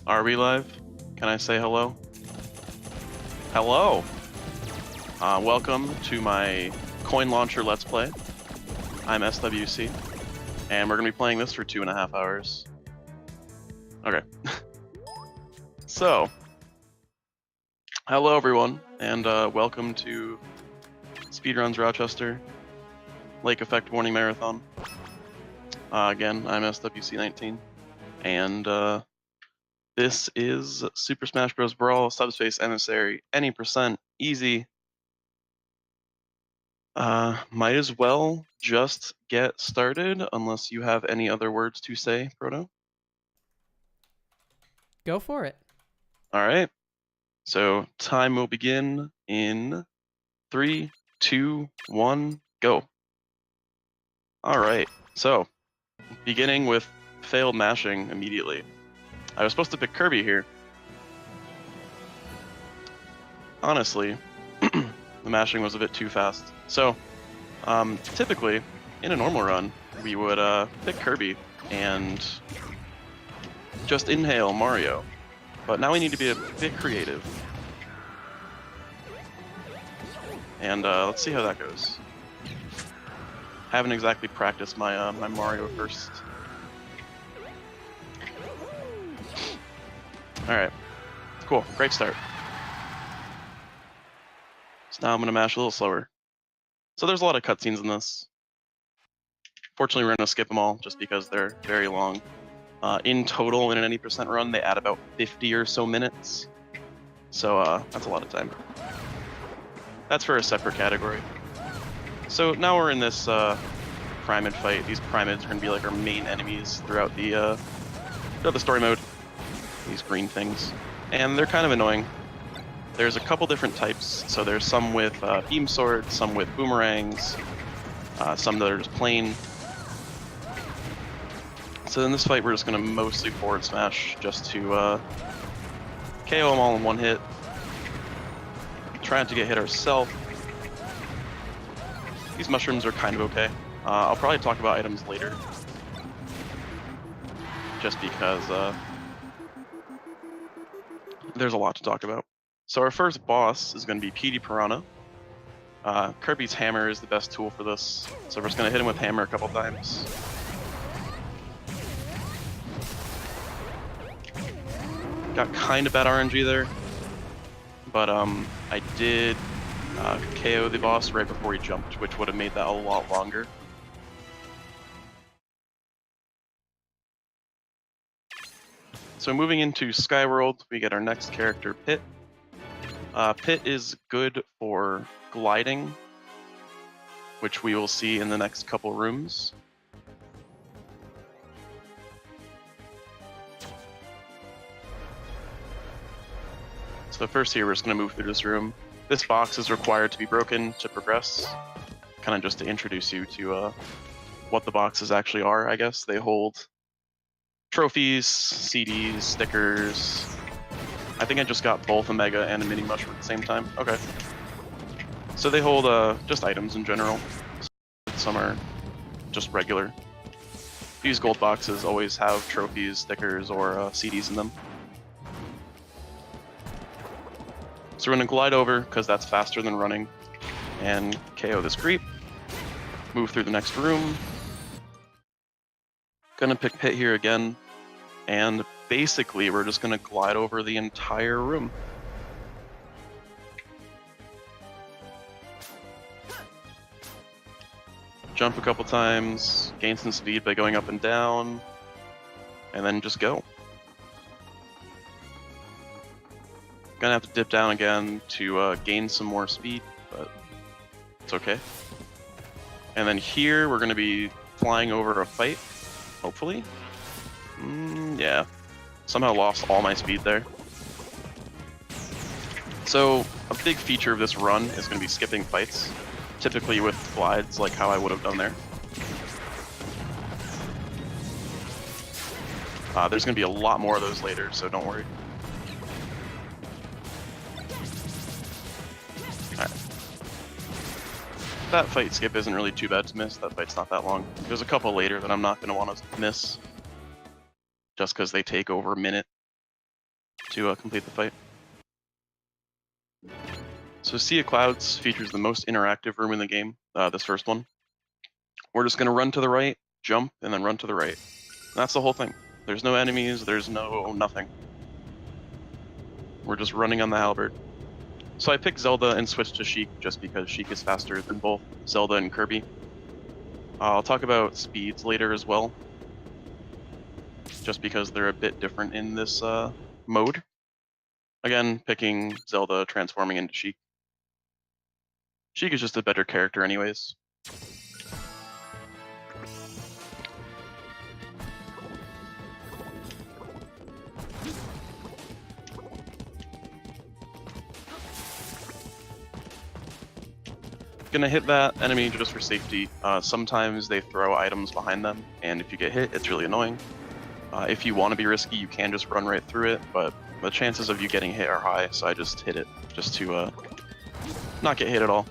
Are we live? Can I say hello? Hello! Welcome to my coin launcher Let's Play. I'm SWC, and we're going to be playing this for 2.5 hours. Okay. So, hello everyone, and welcome to Speedruns Rochester Lake Effect Warning Marathon. Again, I'm SWC19, and this is Super Smash Bros. Brawl, Subspace Emissary, any percent, easy. Might as well just get started, unless you have any other words to say, Proto. Go for it. Alright, so time will begin in 3, 2, 1, go. Alright, so beginning with failed mashing immediately. I was supposed to pick Kirby here. Honestly, the mashing was a bit too fast. So, typically, in a normal run, we would pick Kirby and just inhale Mario. But now we need to be a bit creative. And let's see how that goes. Haven't exactly practiced my my Mario first. Alright, cool, great start. So now I'm going to mash a little slower. So there's a lot of cutscenes in this. Fortunately, we're going to skip them all just because they're very long. In total, in an any percent run, they add about 50 or so minutes. So that's a lot of time. That's for a separate category. So now we're in this Primid fight. These Primids are going to be like our main enemies throughout the story mode. These green things. And they're kind of annoying. There's a couple different types. So there's some with beam swords, some with boomerangs, some that are just plain. So in this fight, we're just going to mostly forward smash just to KO them all in one hit. Trying to get hit ourselves. These mushrooms are kind of okay. I'll probably talk about items later. Just because there's a lot to talk about. So our first boss is going to be PD Piranha. Kirby's hammer is the best tool for this. So we're just going to hit him with hammer a couple times. Got kind of bad RNG there, but I did KO the boss right before he jumped, which would have made that a lot longer. So moving into Skyworld, we get our next character, Pit. Pit is good for gliding, which we will see in the next couple rooms. So first here, we're just going to move through this room. This box is required to be broken to progress, kind of just to introduce you to what the boxes actually are, I guess. They hold trophies, CDs, stickers. I think I just got both a Mega and a Mini Mushroom at the same time. Okay. So they hold just items in general. Some are just regular. These gold boxes always have trophies, stickers, or CDs in them. So we're going to glide over, because that's faster than running, and KO this creep. Move through the next room. Gonna pick Pit here again, and basically we're just going to glide over the entire room. Jump a couple times, gain some speed by going up and down, and then just go. Gonna have to dip down again to gain some more speed, but it's okay. And then here we're gonna be flying over a fight, hopefully. Yeah, somehow lost all my speed there. So a big feature of this run is gonna be skipping fights, typically with glides like how I would have done there. There's gonna be a lot more of those later, so don't worry. That fight skip isn't really too bad to miss. That fight's not that long. There's a couple later that I'm not going to want to miss, just because they take over a minute. to complete the fight. So Sea of Clouds features the most interactive room in the game, this first one. We're just going to run to the right, jump, and then run to the right. And that's the whole thing. There's no enemies, there's no nothing. We're just running on the halberd. So I picked Zelda and switched to Sheik just because Sheik is faster than both Zelda and Kirby. I'll talk about speeds later as well, just because they're a bit different in this mode. Again, picking Zelda, transforming into Sheik. Sheik is just a better character anyways. Gonna hit that enemy just for safety. Sometimes they throw items behind them, and if you get hit, it's really annoying. If you want to be risky, you can just run right through it, but the chances of you getting hit are high, so I just hit it just to not get hit at all.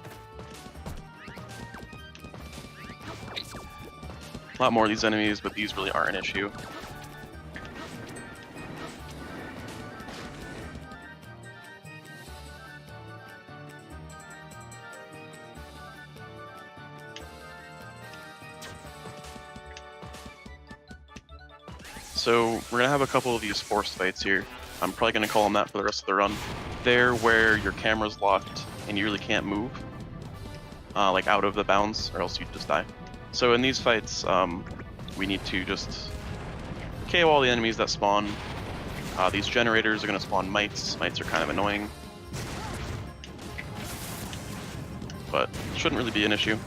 A lot more of these enemies, but these really aren't an issue. So we're gonna have a couple of these forced fights here. I'm probably gonna call them that for the rest of the run. They're where your camera's locked and you really can't move, like out of the bounds, or else you just die. So in these fights, we need to just KO all the enemies that spawn. These generators are gonna spawn mites. Mites are kind of annoying, but shouldn't really be an issue.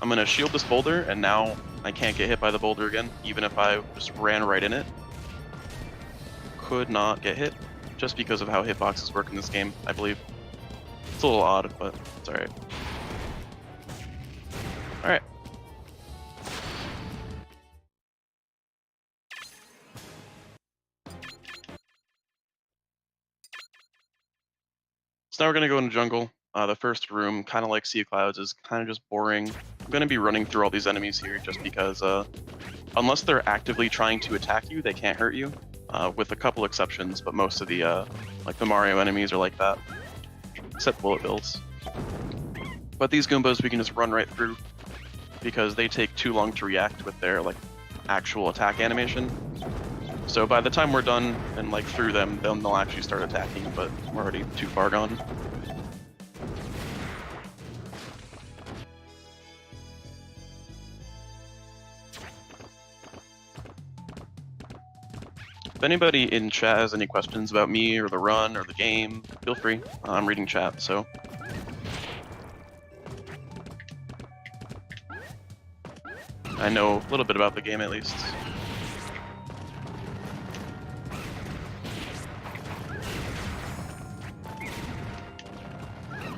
I'm gonna shield this boulder, and now I can't get hit by the boulder again, even if I just ran right in it. Could not get hit, just because of how hitboxes work in this game, I believe. It's a little odd, but it's alright. Alright. So now we're gonna go into jungle. The first room, kind of like Sea of Clouds, is kind of just boring. I'm gonna be running through all these enemies here just because unless they're actively trying to attack you, they can't hurt you, with a couple exceptions, but most of the like the Mario enemies are like that, except bullet bills. But these Goombas we can just run right through because they take too long to react with their like actual attack animation. So by the time we're done and like through them, then they'll actually start attacking, but we're already too far gone. If anybody in chat has any questions about me or the run or the game, feel free. I'm reading chat, so. I know a little bit about the game at least.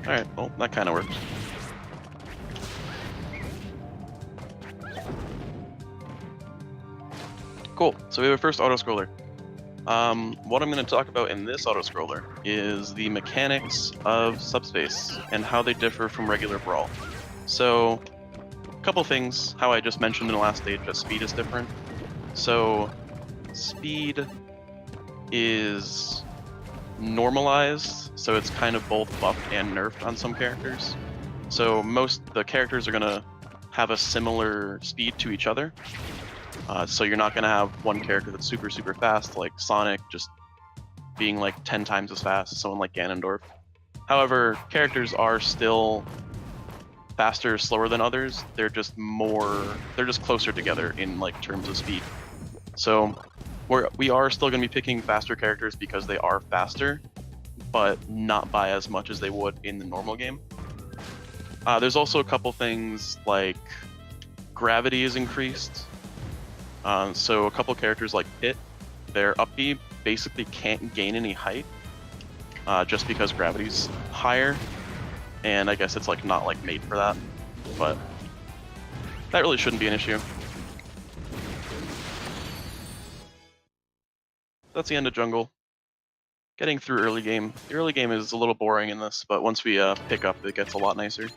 Alright, well, that kind of worked. Cool, so we have a first auto-scroller. What I'm going to talk about in this auto-scroller is the mechanics of Subspace and how they differ from regular Brawl. So, a couple things, how I just mentioned in the last stage that speed is different. So, speed is normalized, so it's kind of both buffed and nerfed on some characters. So the characters are going to have a similar speed to each other. So you're not going to have one character that's super, super fast, like Sonic, just being like 10 times as fast as someone like Ganondorf. However, characters are still faster, slower than others. They're just closer together in like terms of speed. So we are still going to be picking faster characters because they are faster, but not by as much as they would in the normal game. There's also a couple things like gravity is increased. So a couple characters like Pit, their up B basically can't gain any height just because gravity's higher, and I guess it's like not like made for that, but that really shouldn't be an issue. That's the end of jungle. Getting through early game. The early game is a little boring in this, but once we pick up, it gets a lot nicer.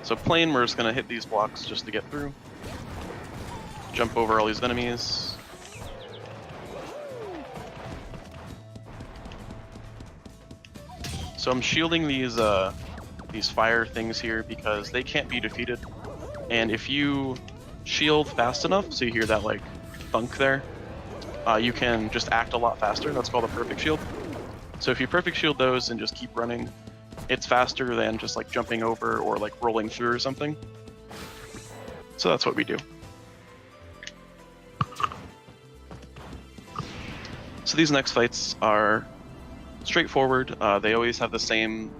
So plane, we're just gonna hit these blocks just to get through. Jump over all these enemies. So I'm shielding these fire things here because they can't be defeated. And if you shield fast enough, so you hear that like thunk there, you can just act a lot faster. That's called a perfect shield. So if you perfect shield those and just keep running, it's faster than just like jumping over or like rolling through or something. So that's what we do. So these next fights are straightforward. They always have the same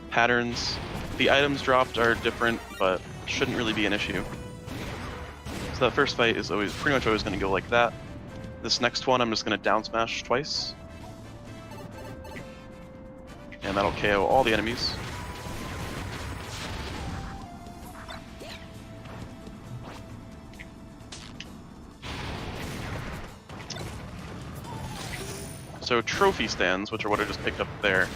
patterns. The items dropped are different, but shouldn't really be an issue. So that first fight is pretty much always going to go like that. This next one, I'm just going to down smash twice. And that'll KO all the enemies. So trophy stands, which are what I just picked up there,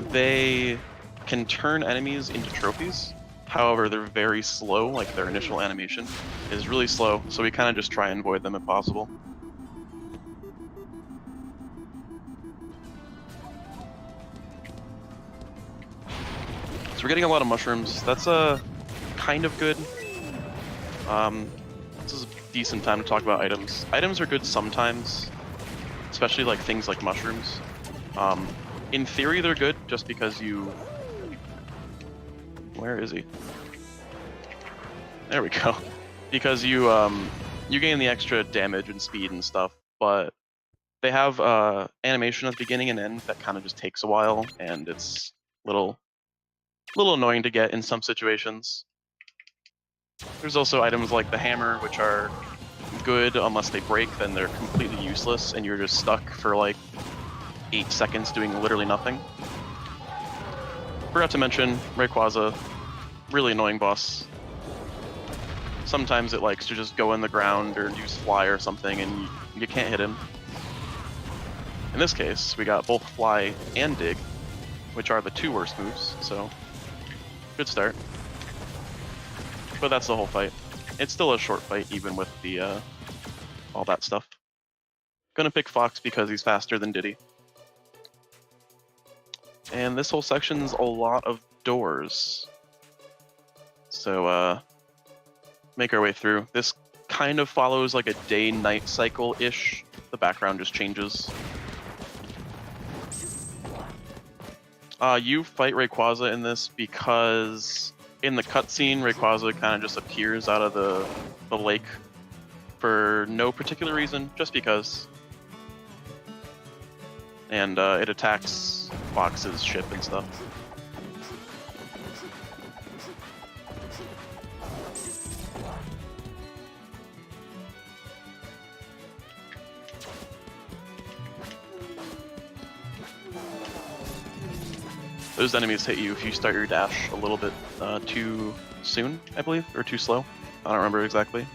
they can turn enemies into trophies. However, they're very slow, like their initial animation is really slow, so we kind of just try and avoid them if possible. So we're getting a lot of mushrooms. That's kind of good. This is a decent time to talk about items. Items are good sometimes, especially like things like mushrooms. In theory, they're good just because you... Where is he? There we go. Because you gain the extra damage and speed and stuff, but they have animation at the beginning and end that kind of just takes a while, and it's a little annoying to get in some situations. There's also items like the hammer, which are good unless they break, then they're completely useless, and you're just stuck for like 8 seconds doing literally nothing. Forgot to mention Rayquaza, really annoying boss. Sometimes it likes to just go in the ground or use fly or something, and you can't hit him. In this case, we got both fly and dig, which are the 2 worst moves, so good start. But that's the whole fight. It's still a short fight, even with the all that stuff. Gonna pick Fox because he's faster than Diddy. And this whole section's a lot of doors. So make our way through. This kind of follows like a day-night cycle-ish. The background just changes. You fight Rayquaza in this because in the cutscene, Rayquaza kind of just appears out of the lake for no particular reason, just because. And it attacks Fox's ship and stuff. Those enemies hit you if you start your dash a little bit too soon, I believe, or too slow. I don't remember exactly.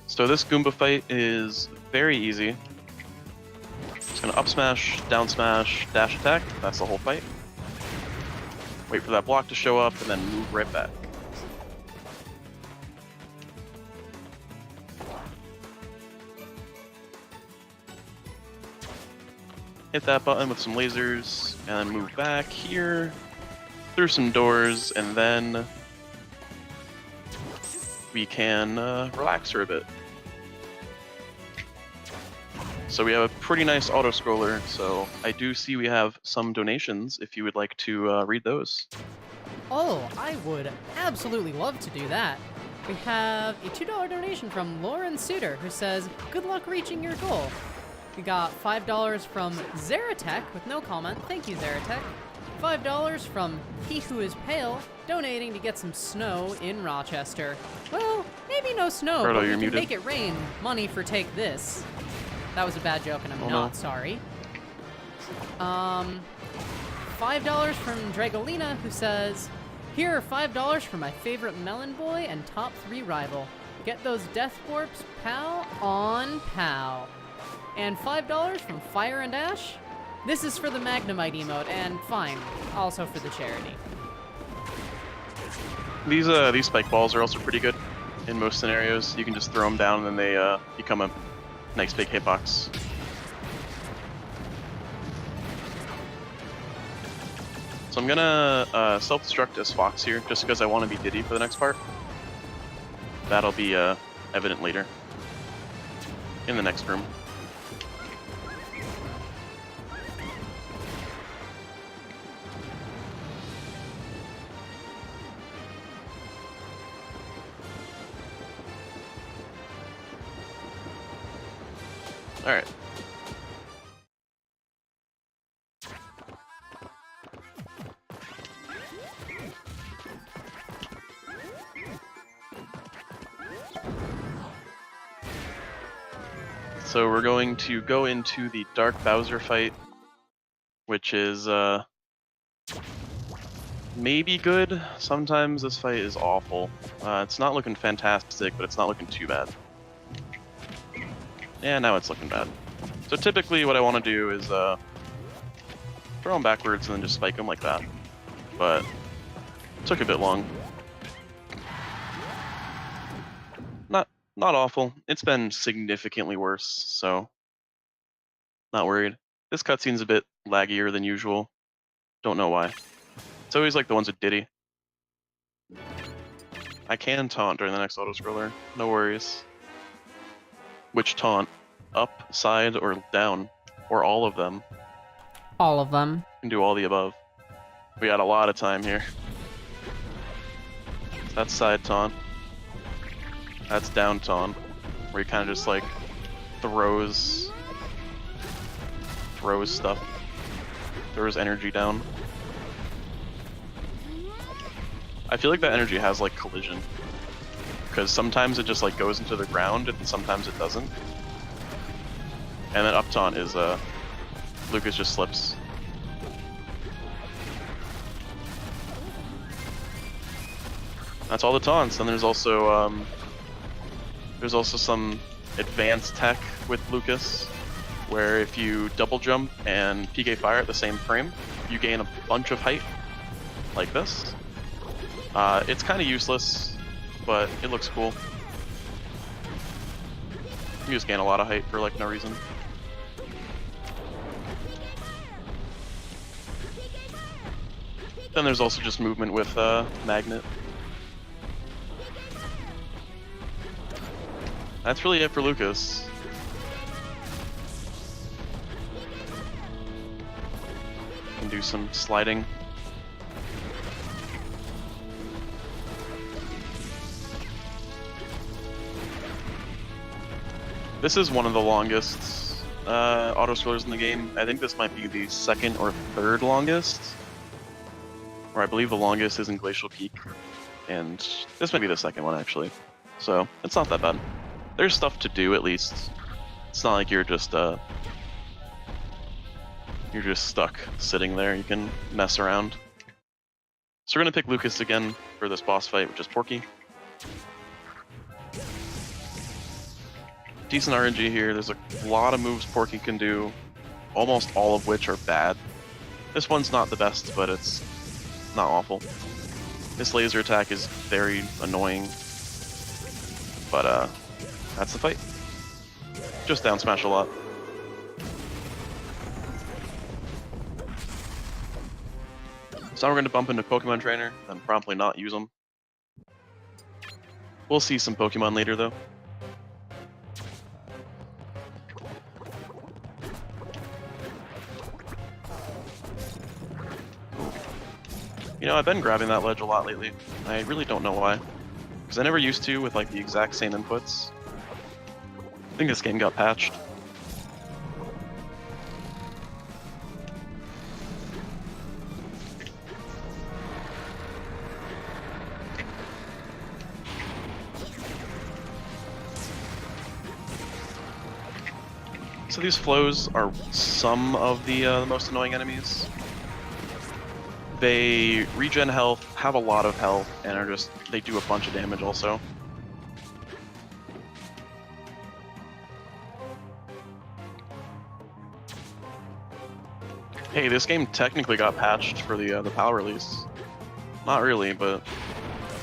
So this Goomba fight is very easy. Just gonna up smash, down smash, dash attack. That's the whole fight. Wait for that block to show up and then move right back. Hit that button with some lasers, and then move back here, through some doors, and then we can relax for a bit. So we have a pretty nice auto-scroller, so I do see we have some donations if you would like to read those. Oh, I would absolutely love to do that. We have a $2 donation from Lauren Suter, who says, "Good luck reaching your goal." We got $5 from Zeratech with no comment. Thank you, Zeratech. $5 from He Who Is Pale, donating to get some snow in Rochester. Well, maybe no snow, Frodo, but we you're can muted. make it rain. Money for take this. That was a bad joke, and I'm not sorry. $5 from Dragolina, who says, "Here are $5 for my favorite Melon Boy and top 3 rival. Get those death warps, pal, on pal." And $5 from Fire and Ash. This is for the Magnemite emote, and fine, also for the charity. These spike balls are also pretty good in most scenarios. You can just throw them down and they become a nice big hitbox. So I'm gonna self-destruct as Fox here, just because I want to be Diddy for the next part. That'll be evident later in the next room. All right. So we're going to go into the Dark Bowser fight, which is maybe good. Sometimes this fight is awful. It's not looking fantastic, but it's not looking too bad. Yeah, now it's looking bad. So typically what I want to do is throw them backwards and then just spike them like that. But it took a bit long. Not awful. It's been significantly worse, so not worried. This cutscene's a bit laggier than usual. Don't know why. It's always like the ones with Diddy. I can taunt during the next auto-scroller. No worries. Which taunt? Up, side, or down? Or all of them? All of them. You can do all the above. We got a lot of time here. That's side taunt. That's down taunt, where he kind of just like throws stuff, throws energy down. I feel like that energy has like collision, because sometimes it just like goes into the ground and sometimes it doesn't. And then up taunt is Lucas just slips. That's all the taunts. And there's also some advanced tech with Lucas, where if you double jump and PK fire at the same frame, you gain a bunch of height, like this. It's kind of useless, but it looks cool. You just gain a lot of height for like no reason. Then there's also just movement with Magnet. That's really it for Lucas. Can do some sliding. This is one of the longest auto-scrollers in the game. I think this might be the second or third longest. Or I believe the longest is in Glacial Peak. And this might be the second one, actually. So, it's not that bad. There's stuff to do, at least. It's not like you're just stuck sitting there. You can mess around. So we're gonna pick Lucas again for this boss fight, which is Porky. Decent RNG here. There's a lot of moves Porky can do, almost all of which are bad. This one's not the best, but it's not awful. This laser attack is very annoying, but that's the fight. Just down smash a lot. So now we're going to bump into Pokemon Trainer, and promptly not use them. We'll see some Pokemon later, though. You know, I've been grabbing that ledge a lot lately. I really don't know why. Because I never used to with like the exact same inputs. I think this game got patched. So these flows are some of the most annoying enemies. They regen health, have a lot of health, and are just, they do a bunch of damage also. Hey, this game technically got patched for the PAL release. Not really, but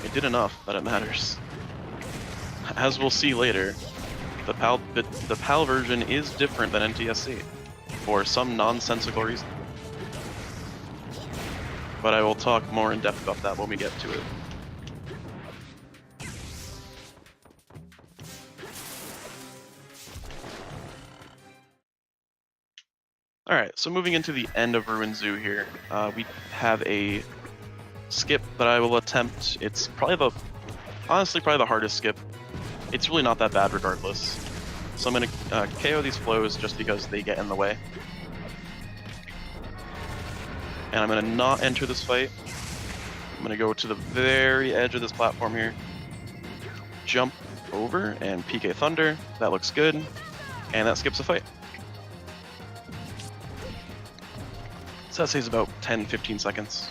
it did enough that it matters. As we'll see later, the PAL version is different than NTSC for some nonsensical reason. But I will talk more in depth about that when we get to it. Alright, so moving into the end of Ruin Zoo here, we have a skip that I will attempt. It's probably honestly probably the hardest skip. It's really not that bad regardless. So I'm going to KO these flows just because they get in the way. And I'm going to not enter this fight. I'm going to go to the very edge of this platform here. Jump over and PK Thunder. That looks good. And that skips a fight. So that saves about 10-15 seconds.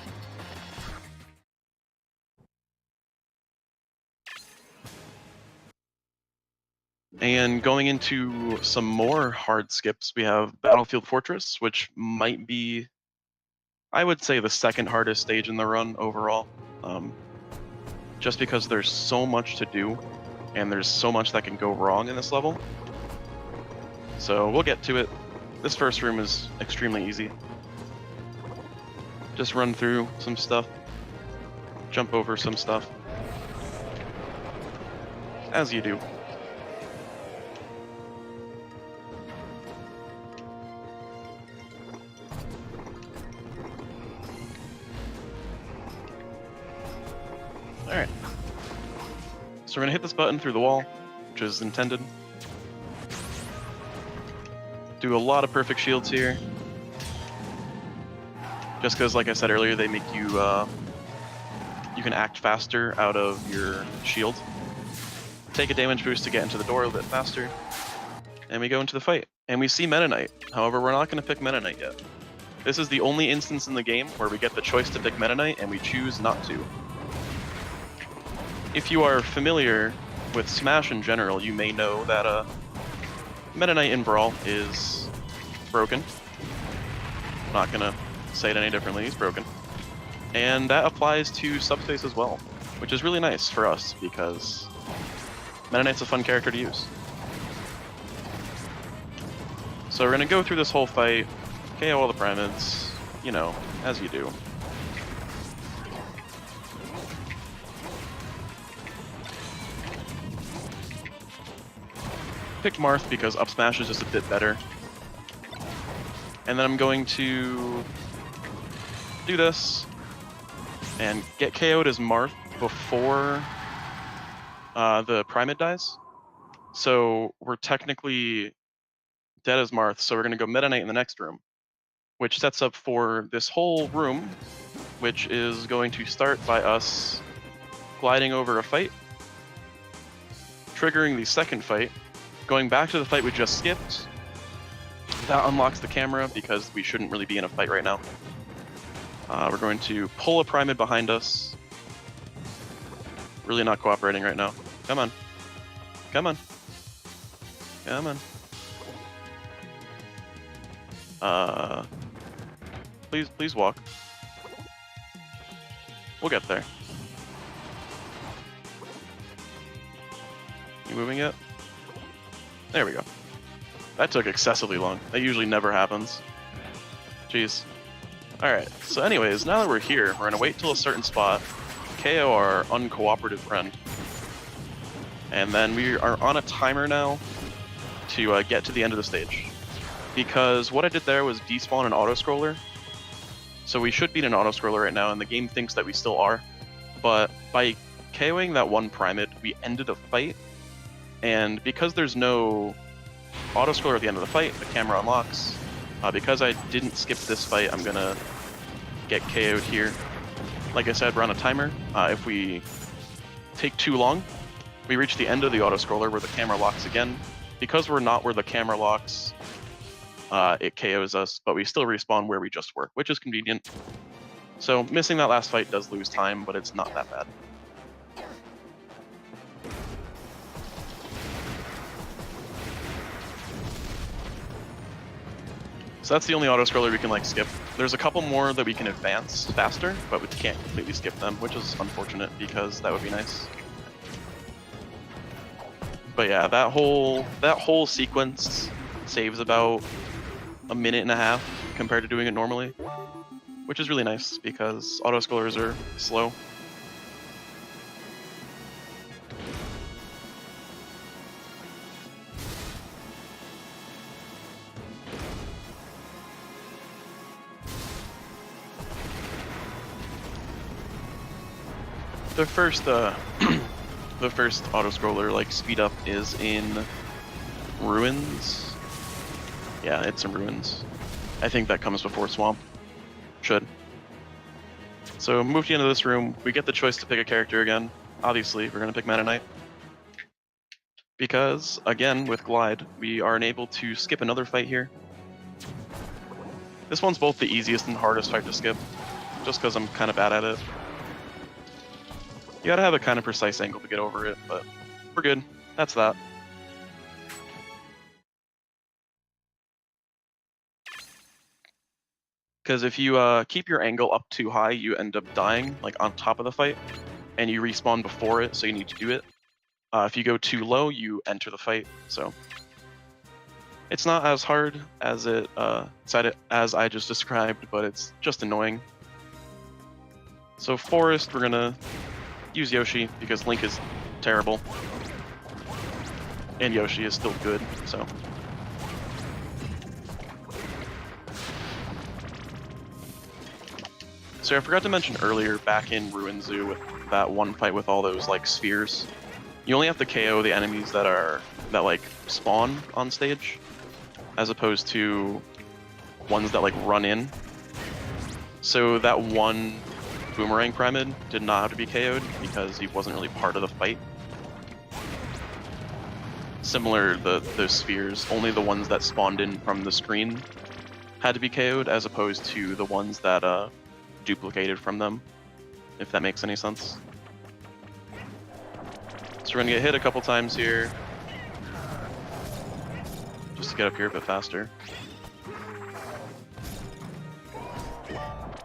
And going into some more hard skips, we have Battlefield Fortress, which might be, I would say, the second hardest stage in the run overall. Just because there's so much to do, and there's so much that can go wrong in this level. So we'll get to it. This first room is extremely easy. Just run through some stuff, jump over some stuff, as you do. Alright. So we're gonna hit this button through the wall, which is intended. Do a lot of perfect shields here. Just because, like I said earlier, they make you, you can act faster out of your shield. Take a damage boost to get into the door a little bit faster. And we go into the fight. And we see Meta Knight. However, we're not going to pick Meta Knight yet. This is the only instance in the game where we get the choice to pick Meta Knight, and we choose not to. If you are familiar with Smash in general, you may know that Meta Knight in Brawl is broken. I'm not going to say it any differently, he's broken. And that applies to Subspace as well, which is really nice for us because Meta Knight's a fun character to use. So we're going to go through this whole fight, KO all the Pyramids, you know, as you do. Pick Marth because up smash is just a bit better. And then I'm going to do this and get KO'd as Marth before the Pyramid dies. So we're technically dead as Marth, so we're going to go Meta Knight in the next room, which sets up for this whole room, which is going to start by us gliding over a fight, triggering the second fight, going back to the fight we just skipped. That unlocks the camera because we shouldn't really be in a fight right now. We're going to pull a Pyramid behind us. Really not cooperating right now. Come on. Come on. Come on. Please walk. We'll get there. You moving yet? There we go. That took excessively long. That usually never happens. Jeez. Alright, so anyways, now that we're here, we're gonna wait till a certain spot, KO our uncooperative friend. And then we are on a timer now to get to the end of the stage. Because what I did there was despawn an auto-scroller. So we should be in an auto-scroller right now, and the game thinks that we still are. But by KOing that one Pyramid, we ended a fight. And because there's no auto-scroller at the end of the fight, the camera unlocks. Because I didn't skip this fight, I'm gonna get KO'd here. Like I said, we're on a timer. If we take too long, we reach the end of the auto-scroller where the camera locks again. Because we're not where the camera locks, it KOs us, but we still respawn where we just were, which is convenient. So missing that last fight does lose time, but it's not that bad. So that's the only auto-scroller we can like skip. There's a couple more that we can advance faster, but we can't completely skip them, which is unfortunate because that would be nice. But yeah, that whole sequence saves about a minute and a half compared to doing it normally, which is really nice because auto-scrollers are slow. The first the first auto-scroller like speed up is in Ruins. Yeah, it's in Ruins. I think that comes before Swamp. Should. So move to the end of this room. We get the choice to pick a character again. Obviously, we're gonna pick Meta Knight. Because, again, with Glide, we are unable to skip another fight here. This one's both the easiest and hardest fight to skip, just because I'm kind of bad at it. You gotta have a kind of precise angle to get over it, but we're good. That's that. Because if you keep your angle up too high, you end up dying, like on top of the fight, and you respawn before it, so you need to do it. If you go too low, you enter the fight, so it's not as hard as as I just described, but it's just annoying. So Forest, we're gonna use Yoshi because Link is terrible, and Yoshi is still good, so. So I forgot to mention earlier, back in Ruin Zoo with that one fight with all those like spheres, you only have to KO the enemies that like spawn on stage, as opposed to ones that like run in. So that one Boomerang Pyramid did not have to be KO'd because he wasn't really part of the fight. Similar, those spheres, only the ones that spawned in from the screen had to be KO'd, as opposed to the ones that duplicated from them, if that makes any sense. So we're gonna get hit a couple times here, just to get up here a bit faster.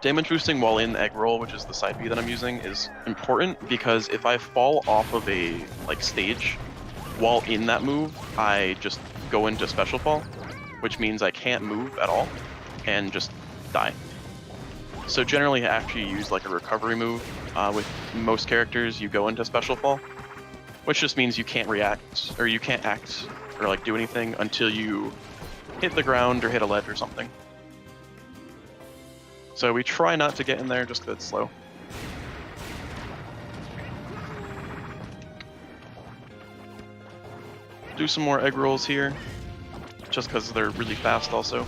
Damage boosting while in egg roll, which is the side B that I'm using, is important because if I fall off of a like stage while in that move, I just go into special fall, which means I can't move at all and just die. So generally, after you use like a recovery move, with most characters, you go into special fall, which just means you can't react or you can't act or like do anything until you hit the ground or hit a ledge or something. So we try not to get in there just because it's slow. Do some more egg rolls here, just because they're really fast also.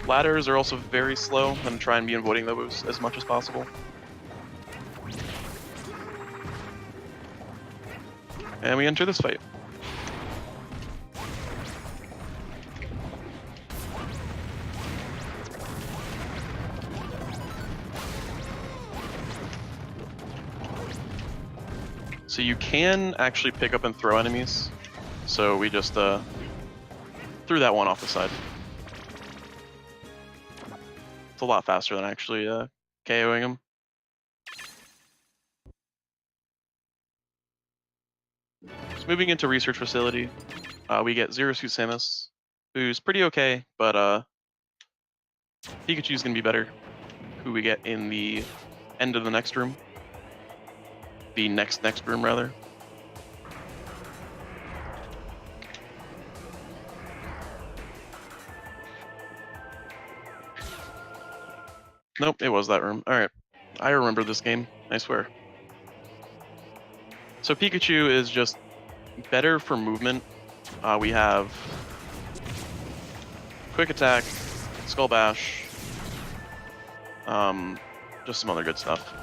Ladders are also very slow. I'm going to try and be avoiding those as much as possible. And we enter this fight. So you can actually pick up and throw enemies. So we just threw that one off the side. It's a lot faster than actually KOing him. So moving into Research Facility, we get Zero Suit Samus, who's pretty okay, but Pikachu's gonna be better. Who we get in the end of the next room. The next room, rather. Nope, it was that room. Alright, I remember this game, I swear. So Pikachu is just better for movement. We have Quick Attack, Skull Bash, just some other good stuff.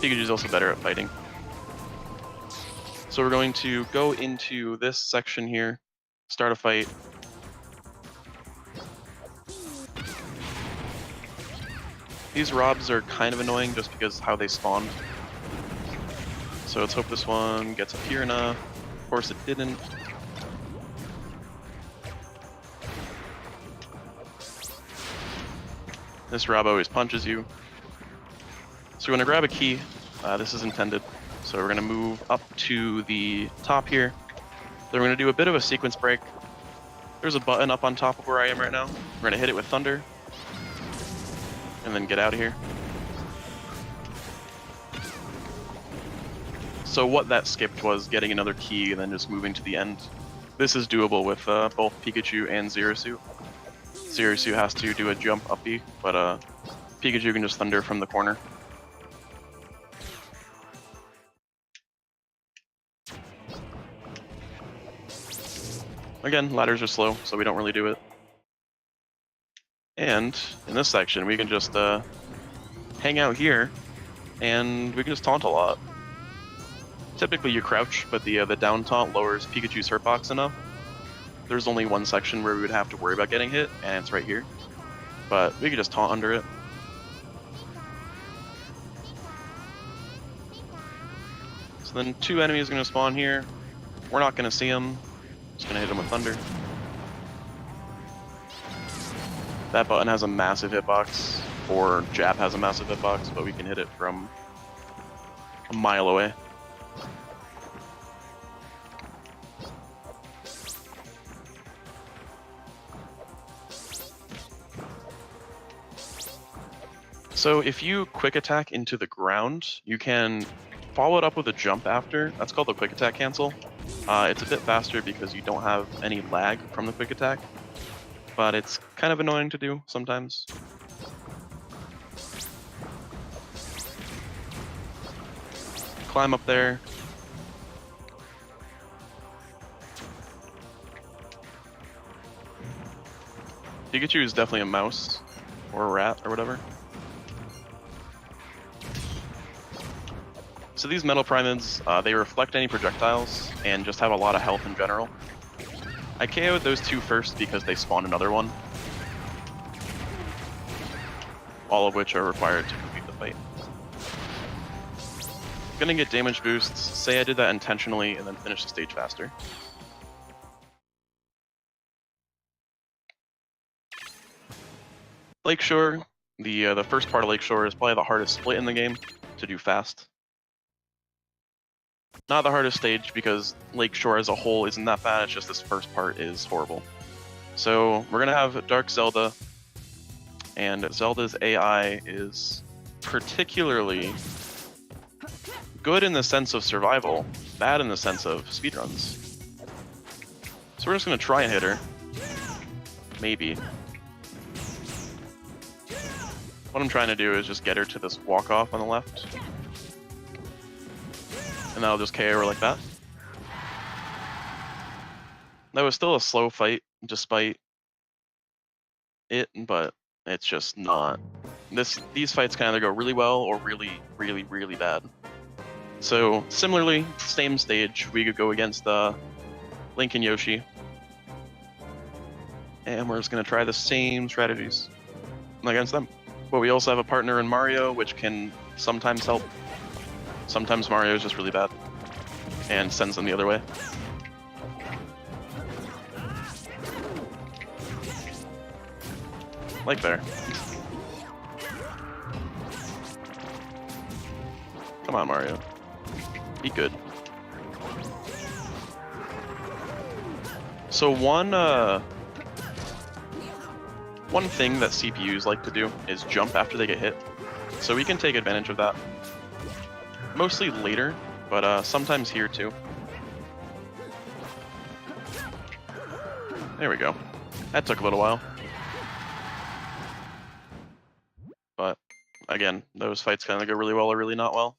Pikachu's also better at fighting. So we're going to go into this section here, start a fight. These Robs are kind of annoying just because how they spawn. So let's hope this one gets up here enough. Of course it didn't. This Rob always punches you. So we're gonna grab a key. This is intended. So we're gonna move up to the top here. Then we're gonna do a bit of a sequence break. There's a button up on top of where I am right now. We're gonna hit it with thunder. And then get out of here. So what that skipped was getting another key and then just moving to the end. This is doable with both Pikachu and Zero Suit. Zero Suit has to do a jump up B, but Pikachu can just thunder from the corner. Again, ladders are slow, so we don't really do it. And in this section, we can just hang out here, and we can just taunt a lot. Typically you crouch, but the down taunt lowers Pikachu's hurtbox enough. There's only one section where we would have to worry about getting hit, and it's right here. But we could just taunt under it. So then 2 enemies are going to spawn here. We're not going to see them. Just going to hit them with thunder. That button has a massive hitbox, or Jab has a massive hitbox, but we can hit it from a mile away. So if you quick attack into the ground, you can follow it up with a jump after. That's called the quick attack cancel. It's a bit faster because you don't have any lag from the quick attack, but it's kind of annoying to do sometimes. Climb up there. Pikachu is definitely a mouse, or a rat, or whatever. So these metal pyramids, they reflect any projectiles and just have a lot of health in general. I KO'd those 2 first because they spawn another one. All of which are required to complete the fight. Gonna get damage boosts, say I did that intentionally, and then finish the stage faster. Lakeshore, the first part of Lakeshore is probably the hardest split in the game to do fast. Not the hardest stage because Lakeshore as a whole isn't that bad, it's just this first part is horrible. So we're gonna have Dark Zelda, and Zelda's AI is particularly good in the sense of survival, bad in the sense of speedruns. So we're just gonna try and hit her. Maybe. What I'm trying to do is just get her to this walk-off on the left. And that'll just KO her like that. That was still a slow fight, despite it, but it's just not. These fights can either go really well or really, really, really bad. So similarly, same stage, we could go against Link and Yoshi. And we're just gonna try the same strategies against them. But we also have a partner in Mario, which can sometimes help. Sometimes Mario is just really bad and sends them the other way. Like there. Come on, Mario. Be good. So one thing that CPUs like to do is jump after they get hit. So we can take advantage of that. Mostly later, but sometimes here too. There we go. That took a little while. But again, those fights kind of go really well or really not well.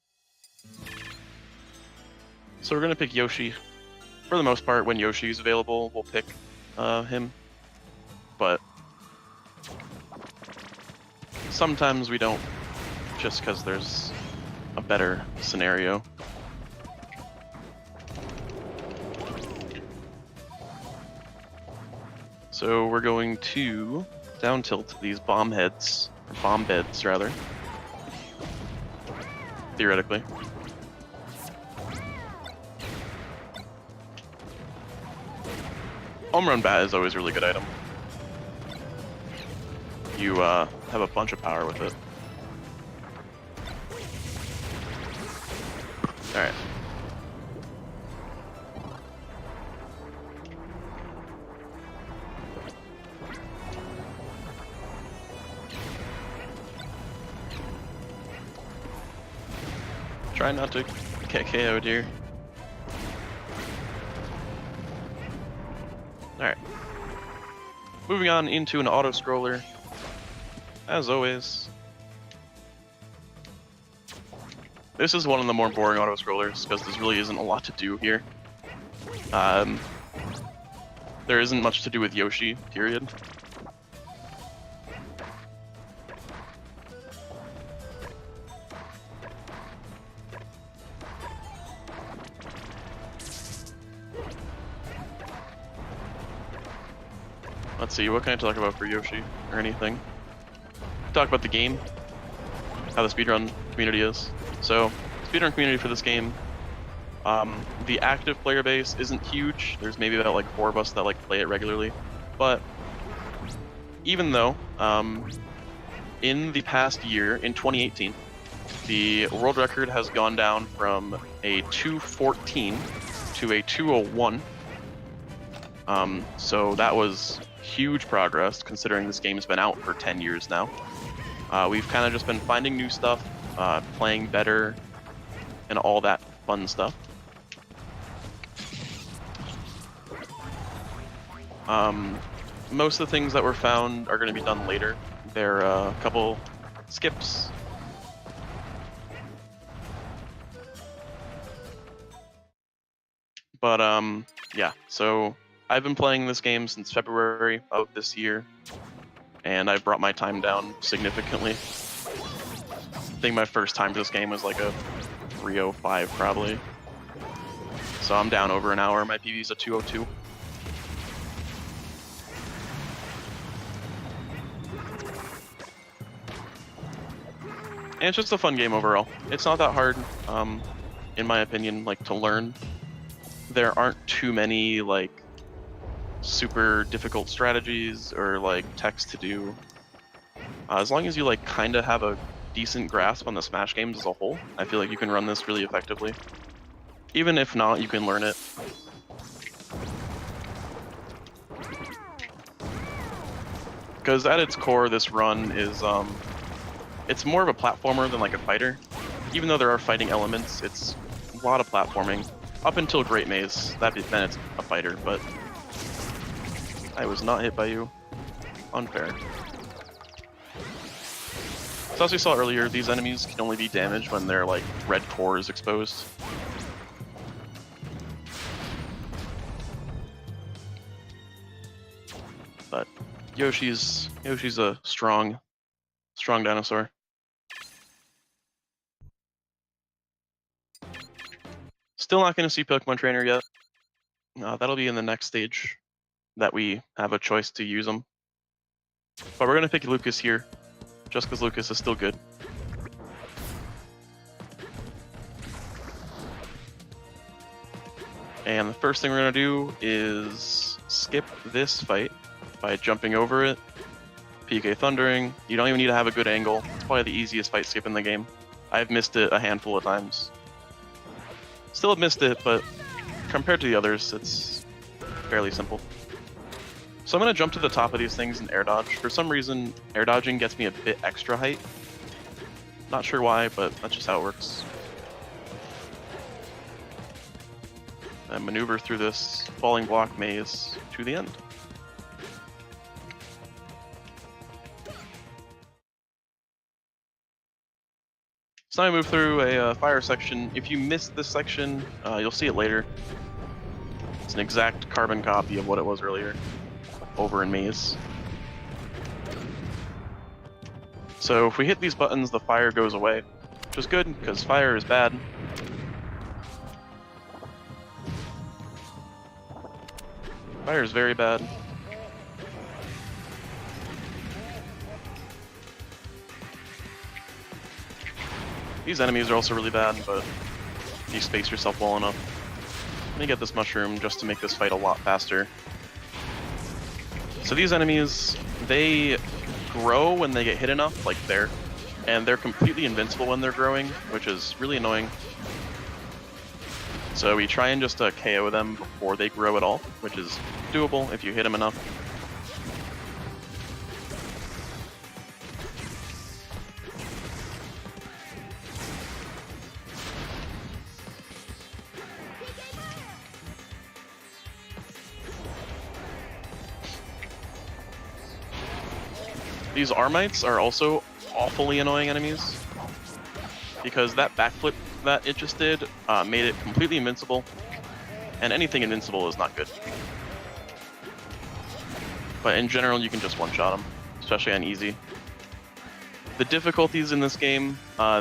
So we're going to pick Yoshi. For the most part, when Yoshi's available, we'll pick him. But sometimes we don't, just because there's a better scenario. So we're going to down tilt these bomb heads, or bomb beds rather, theoretically. Home run bat is always a really good item. You have a bunch of power with it. Alright. Try not to get KO'd here. Alright. Moving on into an auto-scroller. As always. This is one of the more boring auto-scrollers, because there really isn't a lot to do here. There isn't much to do with Yoshi, period. Let's see, what can I talk about for Yoshi, or anything? Talk about the game, how the speedrun community is. So, speedrun community for this game, the active player base isn't huge. There's maybe about like 4 of us that like play it regularly. But even though, in the past year, in 2018, the world record has gone down from a 214 to a 201. So that was huge progress, considering this game's been out for 10 years now. We've kind of just been finding new stuff, playing better, and all that fun stuff. Most of the things that were found are going to be done later. There are a couple skips. But, yeah, so I've been playing this game since February of this year, and I've brought my time down significantly. I think my first time to this game was like a 3:05 probably. So I'm down over an hour. My PB's a 2:02. And it's just a fun game overall. It's not that hard, in my opinion, like to learn. There aren't too many like super difficult strategies or like text to do. As long as you like kind of have a decent grasp on the Smash games as a whole, I feel like you can run this really effectively. Even if not, you can learn it. Because at its core, this run is it's more of a platformer than like a fighter. Even though there are fighting elements, it's a lot of platforming. Up until Great Maze, then it's a fighter, but I was not hit by you. Unfair. So as we saw earlier, these enemies can only be damaged when their like red core is exposed. But Yoshi's a strong dinosaur. Still not going to see Pokemon Trainer yet. That'll be in the next stage that we have a choice to use them. But we're going to pick Lucas here, just because Lucas is still good. And the first thing we're going to do is skip this fight by jumping over it. PK Thundering. You don't even need to have a good angle. It's probably the easiest fight skip in the game. I've missed it a handful of times. Still have missed it, but compared to the others, it's fairly simple. So I'm going to jump to the top of these things and air dodge. For some reason, air dodging gets me a bit extra height. Not sure why, but that's just how it works. And maneuver through this falling block maze to the end. So now I move through a fire section. If you missed this section, you'll see it later. It's an exact carbon copy of what it was earlier, over in Maze. So if we hit these buttons, the fire goes away, which is good, because fire is bad. Fire is very bad. These enemies are also really bad, but if you space yourself well enough. Let me get this mushroom just to make this fight a lot faster. So these enemies, they grow when they get hit enough, like there, and they're completely invincible when they're growing, which is really annoying. So we try and just KO them before they grow at all, which is doable if you hit them enough. These Armites are also awfully annoying enemies, because that backflip that it just did made it completely invincible, and anything invincible is not good. But in general, you can just one-shot them, especially on easy. The difficulties in this game,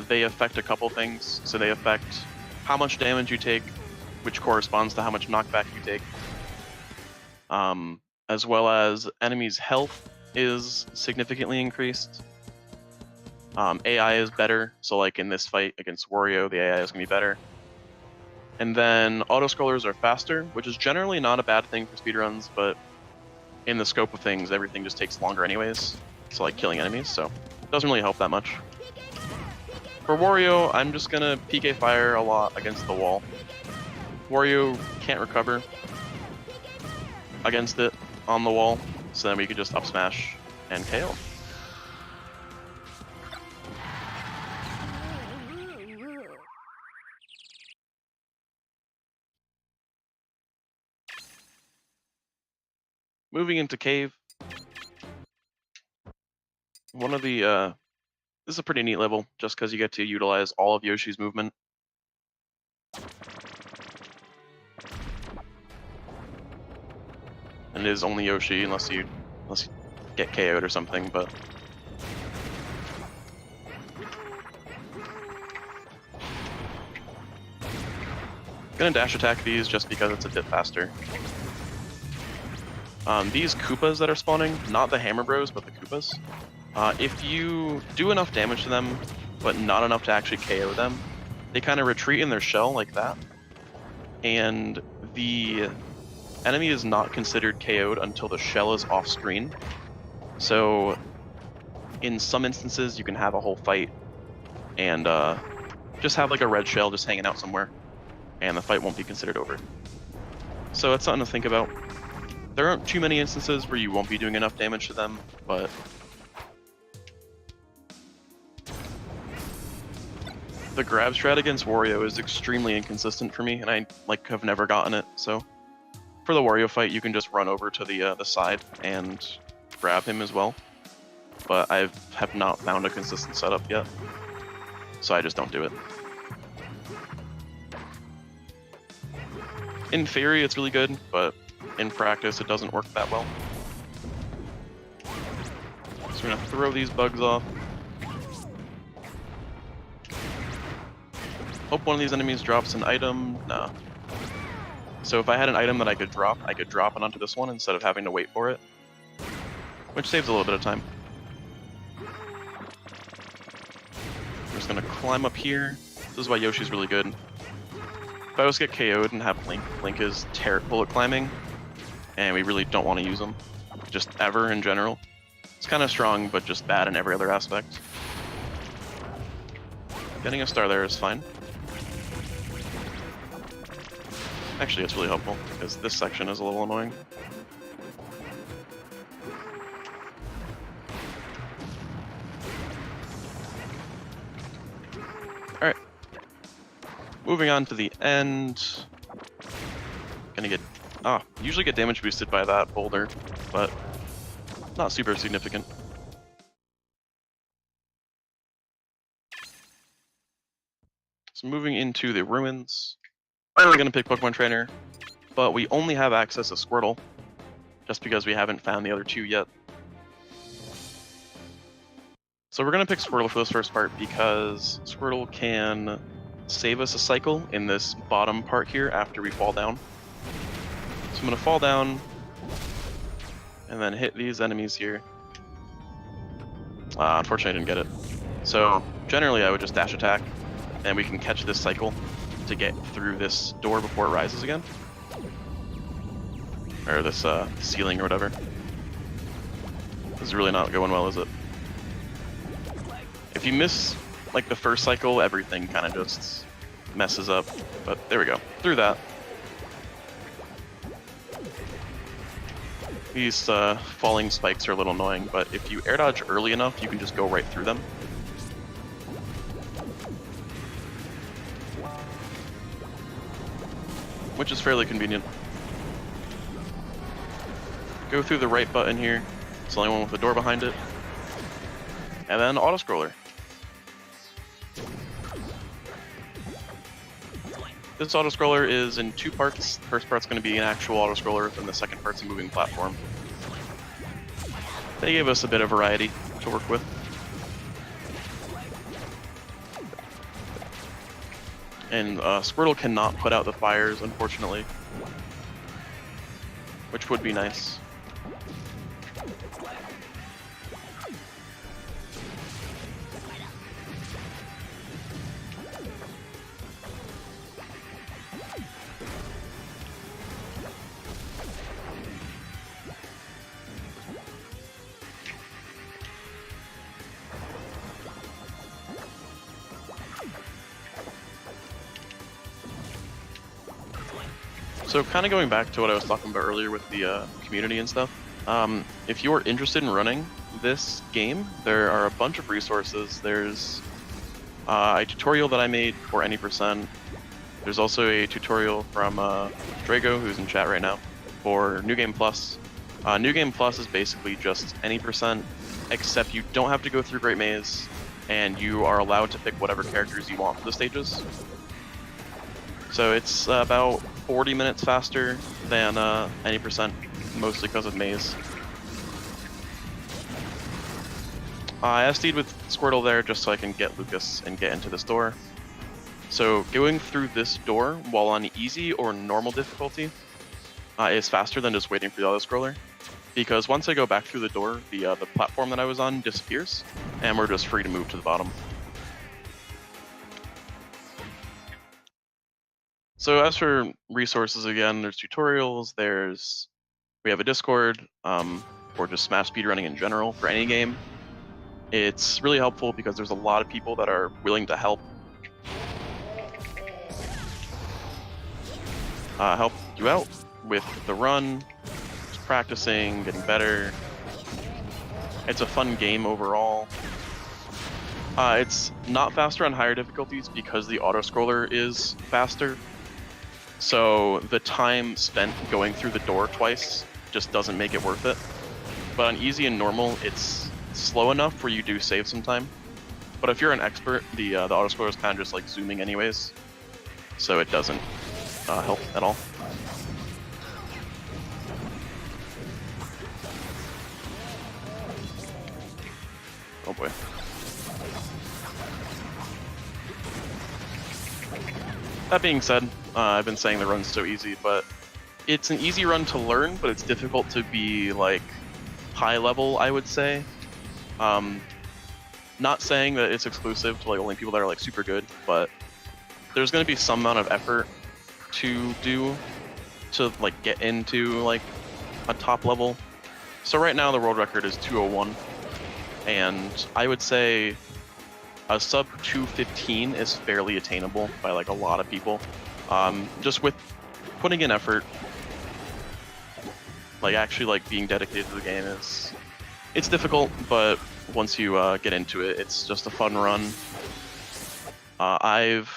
they affect a couple things. So they affect how much damage you take, which corresponds to how much knockback you take, as well as enemies' health is significantly increased. AI is better, so like in this fight against Wario, the AI is going to be better. And then auto-scrollers are faster, which is generally not a bad thing for speedruns, but in the scope of things, everything just takes longer anyways. So like killing enemies, so it doesn't really help that much. For Wario, I'm just going to PK fire a lot against the wall. Wario can't recover against it on the wall, so then we could just up smash and KO. Moving into Cave. One of the, this is a pretty neat level, just because you get to utilize all of Yoshi's movement. And it is only Yoshi, unless you get KO'd or something, but... Gonna dash attack these just because it's a bit faster. These Koopas that are spawning, not the Hammer Bros, but the Koopas, if you do enough damage to them, but not enough to actually KO them, they kind of retreat in their shell like that, and the enemy is not considered KO'd until the shell is off screen. So in some instances, you can have a whole fight and just have like a red shell just hanging out somewhere, and the fight won't be considered over. So it's something to think about. There aren't too many instances where you won't be doing enough damage to them, but the grab strat against Wario is extremely inconsistent for me, and I have never gotten it. So for the Wario fight, you can just run over to the side and grab him as well. But I have not found a consistent setup yet, so I just don't do it. In theory, it's really good, but in practice, it doesn't work that well. So we're gonna throw these bugs off. Hope one of these enemies drops an item. No. So if I had an item that I could drop it onto this one instead of having to wait for it, which saves a little bit of time. I'm just gonna climb up here. This is why Yoshi's really good. If I was to get KO'd and have Link is terrible at climbing, and we really don't want to use him, just ever in general. It's kind of strong, but just bad in every other aspect. Getting a star there is fine. Actually, it's really helpful, because this section is a little annoying. Alright. Moving on to the end. Gonna get... usually get damage boosted by that boulder, but not super significant. So moving into the ruins. Finally gonna pick Pokemon Trainer, but we only have access to Squirtle, just because we haven't found the other two yet. So we're gonna pick Squirtle for this first part because Squirtle can save us a cycle in this bottom part here after we fall down. So I'm gonna fall down and then hit these enemies here. Unfortunately I didn't get it. So generally I would just dash attack and we can catch this cycle to get through this door before it rises again. Or this ceiling or whatever. This is really not going well, is it? If you miss like the first cycle, everything kind of just messes up. But there we go. Through that. These falling spikes are a little annoying, but if you air dodge early enough, you can just go right through them. Which is fairly convenient. Go through the right button here. It's the only one with the door behind it. And then auto-scroller. This auto-scroller is in two parts. The first part's going to be an actual auto-scroller, and the second part's a moving platform. They gave us a bit of variety to work with. And Squirtle cannot put out the fires, unfortunately. Which would be nice. So kind of going back to what I was talking about earlier with the community and stuff, if you're interested in running this game, there are a bunch of resources. There's a tutorial that I made for any %. There's also a tutorial from Drago, who's in chat right now, for New Game Plus. New Game Plus is basically just any %, except you don't have to go through Great Maze, and you are allowed to pick whatever characters you want for the stages. So it's about 40 minutes faster than any %, mostly because of Maze. I SD'd with Squirtle there just so I can get Lucas and get into this door. So going through this door while on easy or normal difficulty is faster than just waiting for the auto-scroller. Because once I go back through the door, the platform that I was on disappears, and we're just free to move to the bottom. So as for resources, again, there's tutorials, we have a Discord, or just Smash speedrunning in general for any game. It's really helpful because there's a lot of people that are willing to help you out with the run, just practicing, getting better. It's a fun game overall. It's not faster on higher difficulties because the auto-scroller is faster. So the time spent going through the door twice just doesn't make it worth it. But on easy and normal, it's slow enough where you do save some time. But if you're an expert, the auto-scroller is kind of just like zooming anyways. So it doesn't help at all. Oh boy. That being said, I've been saying the run's so easy, but it's an easy run to learn, but it's difficult to be like high level, I would say. Not saying that it's exclusive to like only people that are like super good, but there's going to be some amount of effort to do to like get into like a top level. So right now the world record is 201, and I would say a sub 215 is fairly attainable by like a lot of people. Just with putting in effort, like actually like being dedicated to the game it's difficult, but once you get into it, it's just a fun run. I've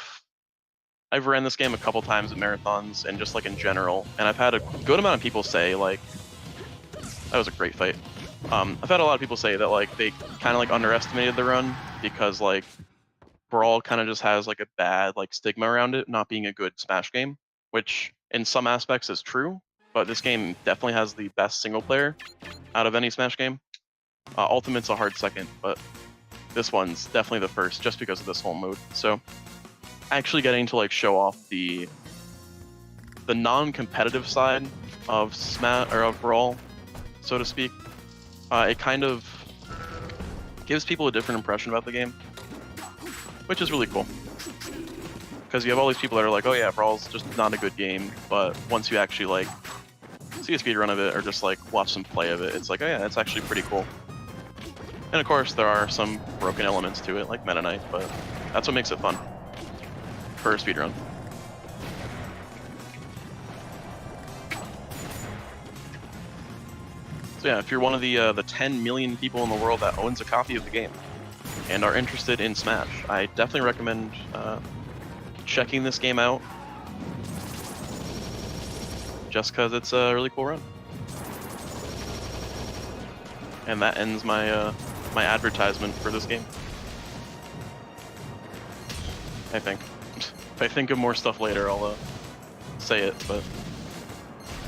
ran this game a couple times at marathons and just like in general, and I've had a good amount of people say like that was a great fight. I've had a lot of people say that like they kind of like underestimated the run because like Brawl kind of just has like a bad like stigma around it not being a good Smash game, which in some aspects is true, but this game definitely has the best single player out of any Smash game. Ultimate's a hard second, but this one's definitely the first just because of this whole mode. So actually getting to like show off the non-competitive side of Smash or of Brawl, so to speak, it kind of gives people a different impression about the game, which is really cool. Because you have all these people that are like, oh yeah, Brawl's just not a good game, but once you actually like see a speedrun of it or just like watch some play of it, it's like, oh yeah, it's actually pretty cool. And of course, there are some broken elements to it, like Meta Knight, but that's what makes it fun for a speedrun. So yeah, if you're one of the 10 million people in the world that owns a copy of the game and are interested in Smash, I definitely recommend checking this game out, just because it's a really cool run. And that ends my my advertisement for this game. I think. If I think of more stuff later, I'll say it, but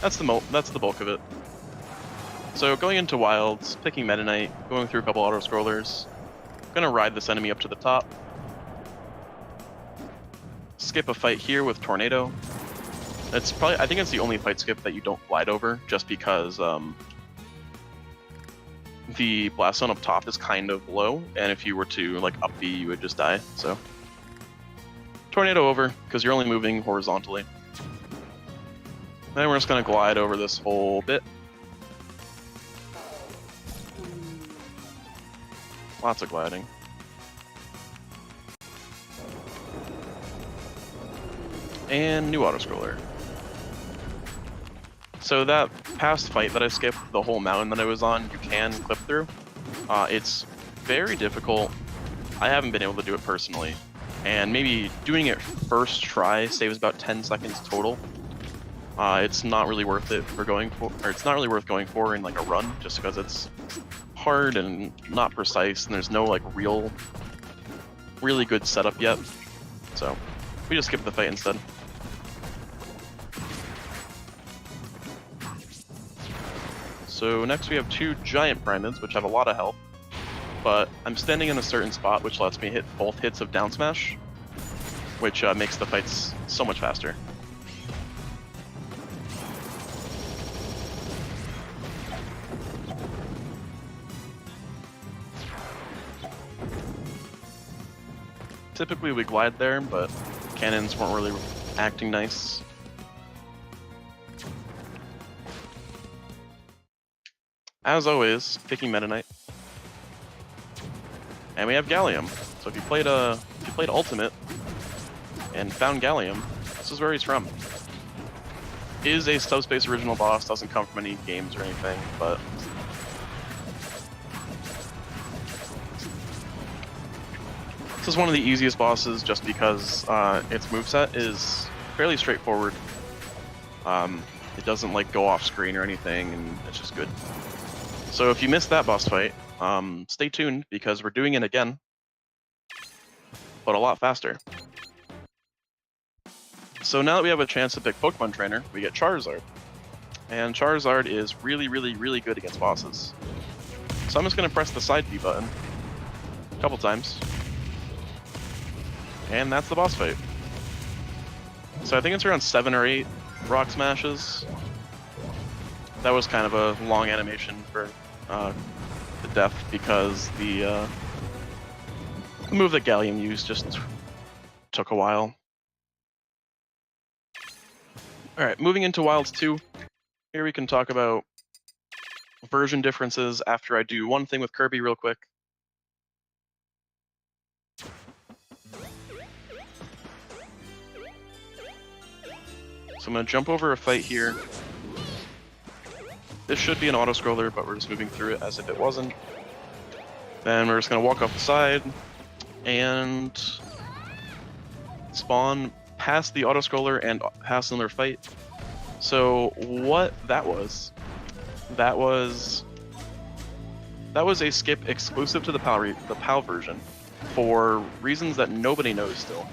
that's the bulk of it. So going into Wilds, picking Meta Knight, going through a couple auto scrollers, gonna ride this enemy up to the top. Skip a fight here with Tornado. It's probably, I think it's the only fight skip that you don't glide over, just because the blast zone up top is kind of low, and if you were to like up B, you would just die. So Tornado over, because you're only moving horizontally. Then we're just gonna glide over this whole bit. Lots of gliding. And new auto-scroller. So that past fight that I skipped, the whole mountain that I was on, you can clip through. It's very difficult. I haven't been able to do it personally. And maybe doing it first try saves about 10 seconds total. It's not really worth it for going for, or it's not really worth going for in like a run, just because it's hard and not precise, and there's no like really good setup yet. So we just skip the fight instead. So next we have two giant pyramids, which have a lot of health, but I'm standing in a certain spot which lets me hit both hits of down smash, which makes the fights so much faster. Typically we glide there, but cannons weren't really acting nice. As always, picking Meta Knight. And we have Gallium. So if you played Ultimate and found Gallium, this is where he's from. Is a subspace original boss, doesn't come from any games or anything, but this is one of the easiest bosses just because its moveset is fairly straightforward. It doesn't like go off screen or anything, and it's just good. So if you missed that boss fight, stay tuned because we're doing it again, but a lot faster. So now that we have a chance to pick Pokemon Trainer, we get Charizard. And Charizard is really, really, really good against bosses. So I'm just going to press the side B button a couple times. And that's the boss fight. So I think it's around 7 or 8 rock smashes. That was kind of a long animation for the death because the move that Gallium used just took a while. Alright, moving into Wilds 2. Here we can talk about version differences after I do one thing with Kirby real quick. So I'm going to jump over a fight here. This should be an auto-scroller, but we're just moving through it as if it wasn't. Then we're just going to walk off the side and spawn past the auto-scroller and past another fight. So what that was a skip exclusive to the PAL version for reasons that nobody knows still.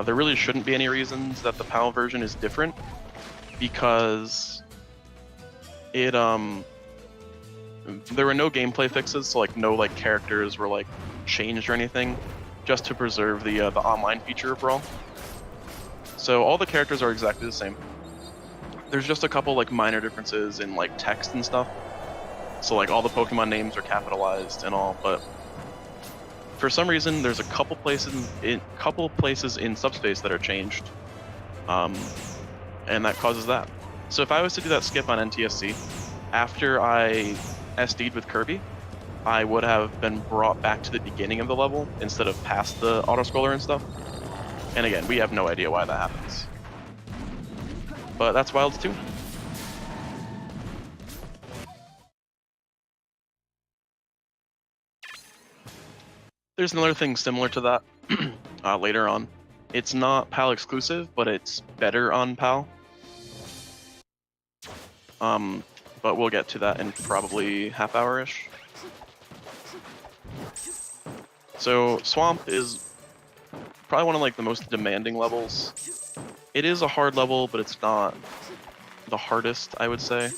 There really shouldn't be any reasons that the PAL version is different because it there were no gameplay fixes, so like no like characters were like changed or anything, just to preserve the online feature of Brawl. So all the characters are exactly the same. There's just a couple like minor differences in like text and stuff. So like all the Pokemon names are capitalized and all, but for some reason there's a couple places in Subspace that are changed, and that causes that. So if I was to do that skip on NTSC after I SD'd with Kirby, I would have been brought back to the beginning of the level instead of past the auto-scroller and stuff. And again, we have no idea why that happens. But that's Wilds 2. There's another thing similar to that later on. It's not PAL exclusive, but it's better on PAL. But we'll get to that in probably half hour-ish. So Swamp is probably one of like the most demanding levels. It is a hard level, but it's not the hardest, I would say.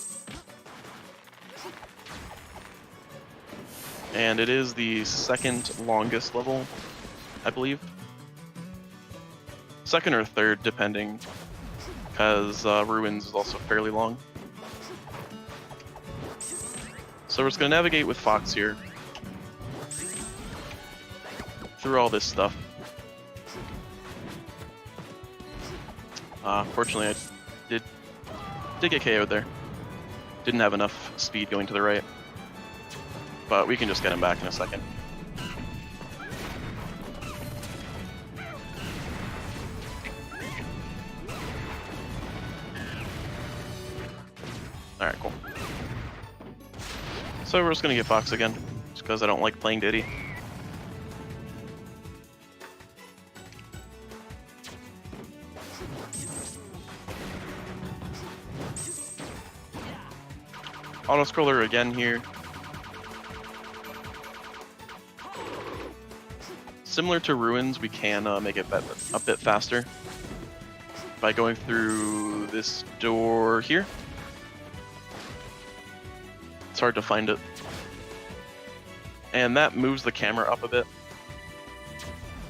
And it is the second longest level, I believe. Second or third, depending, because Ruins is also fairly long. So we're just going to navigate with Fox here through all this stuff. Fortunately, I did get KO'd there. Didn't have enough speed going to the right. But we can just get him back in a second. Alright, cool. So we're just gonna get Fox again, just because I don't like playing Diddy. Auto-scroller again here. Similar to Ruins, we can make it a bit faster by going through this door here. It's hard to find it. And that moves the camera up a bit,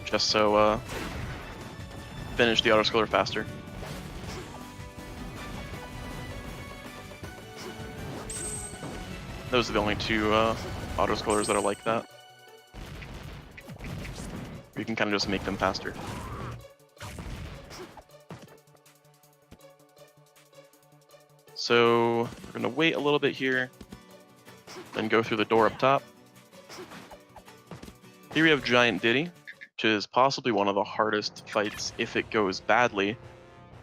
just so finish the auto-scroller faster. Those are the only two auto-scrollers that are like that. You can kind of just make them faster. So we're gonna wait a little bit here, then go through the door up top. Here we have Giant Diddy, which is possibly one of the hardest fights if it goes badly,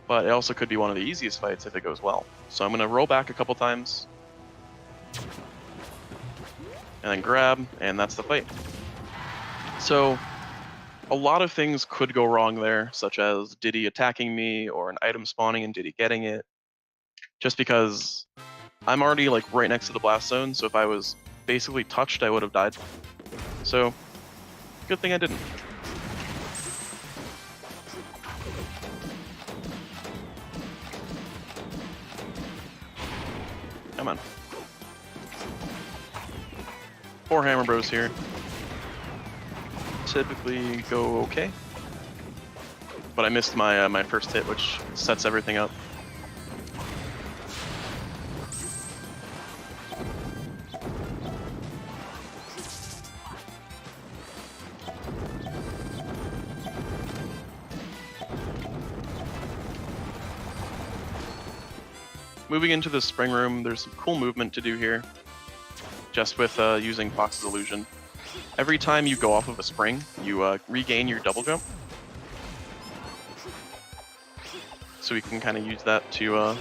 but it also could be one of the easiest fights if it goes well. So I'm gonna roll back a couple times, and then grab, and that's the fight. So a lot of things could go wrong there, such as Diddy attacking me or an item spawning and Diddy getting it. Just because I'm already like right next to the blast zone, so if I was basically touched, I would have died. So good thing I didn't. Come on. 4 Hammer Bros here. Typically go okay, but I missed my my first hit, which sets everything up. Moving into the spring room, there's some cool movement to do here, just with using Fox's illusion. Every time you go off of a spring, you regain your double jump. So we can kind of use that to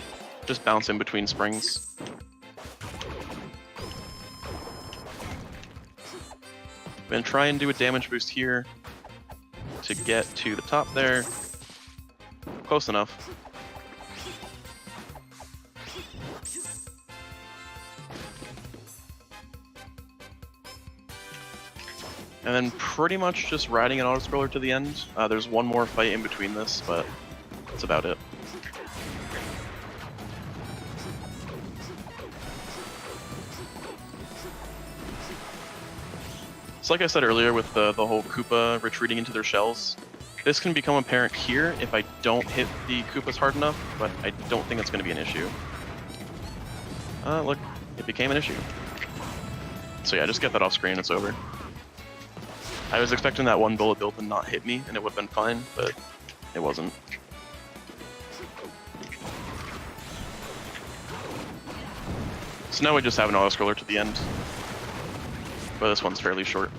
just bounce in between springs. I'm going to try and do a damage boost here to get to the top there. Close enough. And then pretty much just riding an auto-scroller to the end. There's one more fight in between this, but that's about it. So like I said earlier with the whole Koopa retreating into their shells, this can become apparent here if I don't hit the Koopas hard enough, but I don't think it's going to be an issue. Look, it became an issue. So yeah, just get that off screen, it's over. I was expecting that one bullet bill to not hit me, and it would have been fine, but it wasn't. So now we just have an auto-scroller to the end. but this one's fairly short.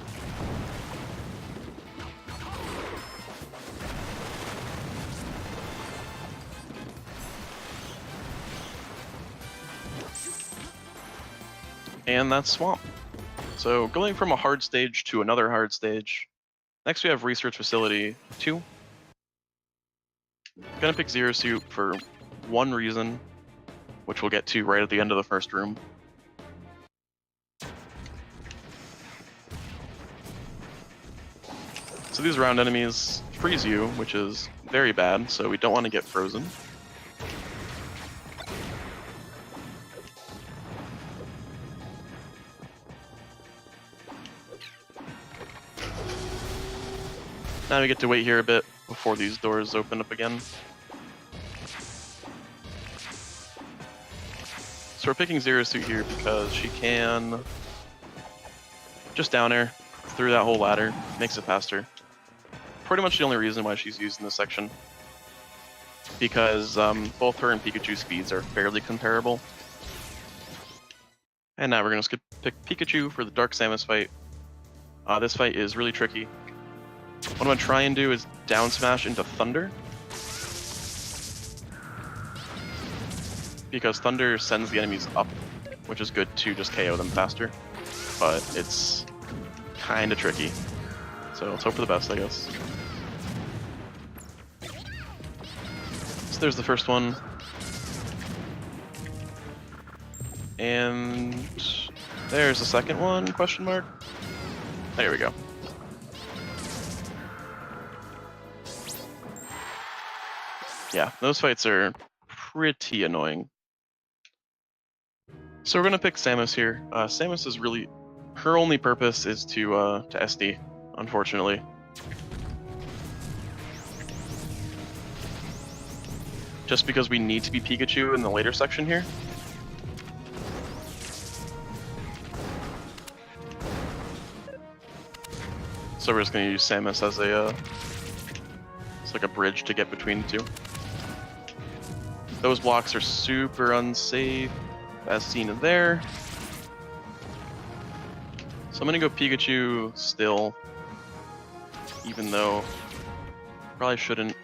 And that's Swamp. So going from a hard stage to another hard stage. Next we have Research Facility 2. Gonna pick Zero Suit for one reason, which we'll get to right at the end of the first room. So these round enemies freeze you, which is very bad, so we don't want to get frozen. Now we get to wait here a bit before these doors open up again. So we're picking Zero Suit here because she can just down air through that whole ladder, makes it faster. Pretty much the only reason why she's used in this section. Because both her and Pikachu's speeds are fairly comparable. And now we're going to pick Pikachu for the Dark Samus fight. This fight is really tricky. What I'm going to try and do is down smash into Thunder. Because Thunder sends the enemies up, which is good to just KO them faster. But it's kind of tricky. So let's hope for the best, I guess. So there's the first one. And there's the second one, question mark. There we go. Yeah, those fights are pretty annoying. So we're gonna pick Samus here. Samus is really, her only purpose is to SD, unfortunately. Just because we need to be Pikachu in the later section here. So we're just gonna use Samus as a, it's like a bridge to get between the two. Those blocks are super unsafe, as seen there. So I'm gonna go Pikachu still, even though probably shouldn't.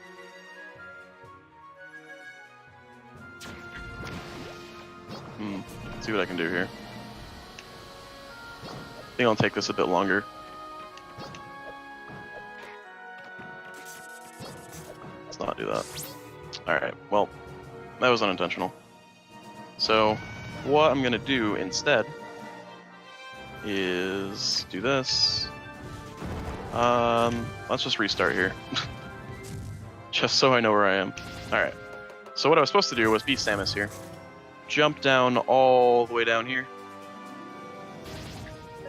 Let's see what I can do here. I think I'll take this a bit longer. Let's not do that. Alright, well, that was unintentional. So what I'm gonna do instead is do this. Let's just restart here. Just so I know where I am. Alright. So what I was supposed to do was beat Samus here. Jump down all the way down here.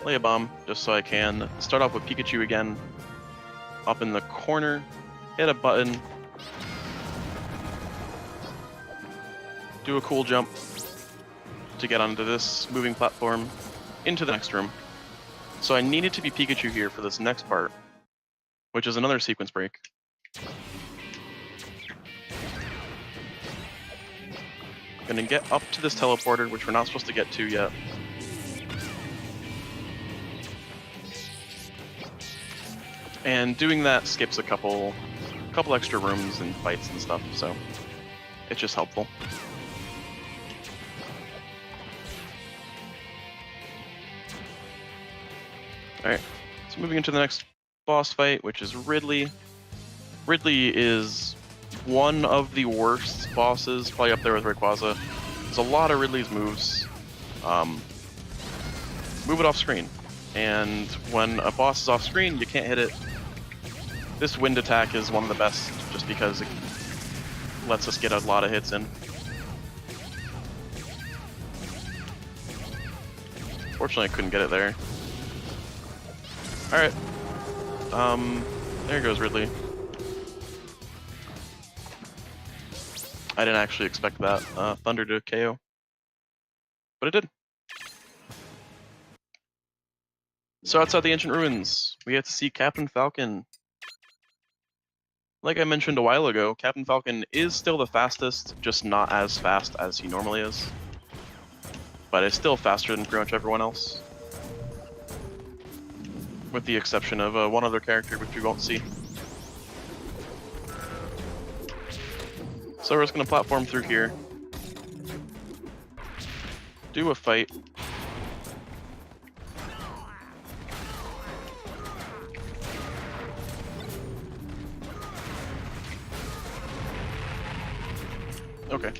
Lay a bomb, just so I can start off with Pikachu again. Up in the corner. Hit a button. Do a cool jump to get onto this moving platform into the next room. So I needed to be Pikachu here for this next part, which is another sequence break. Gonna get up to this teleporter, which we're not supposed to get to yet. And doing that skips a couple extra rooms and fights and stuff, so it's just helpful. Alright, so moving into the next boss fight, which is Ridley. Ridley is one of the worst bosses, probably up there with Rayquaza. There's a lot of Ridley's moves. Move it off screen. And when a boss is off screen, you can't hit it. This wind attack is one of the best, just because it lets us get a lot of hits in. Fortunately, I couldn't get it there. Alright. There goes Ridley. I didn't actually expect that Thunder to KO. But it did. So outside the Ancient Ruins, we get to see Captain Falcon. Like I mentioned a while ago, Captain Falcon is still the fastest, just not as fast as he normally is. But it's still faster than pretty much everyone else. with the exception of one other character, which we won't see. So we're just gonna platform through here, do a fight. Okay.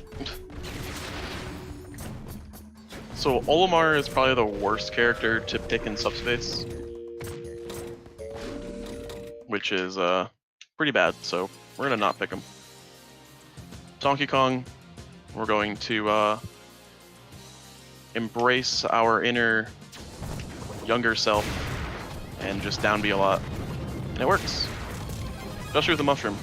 So Olimar is probably the worst character to pick in subspace, which is pretty bad, so we're gonna not pick him. Donkey Kong, we're going to embrace our inner younger self and just down B a lot. And it works. Especially with the mushroom.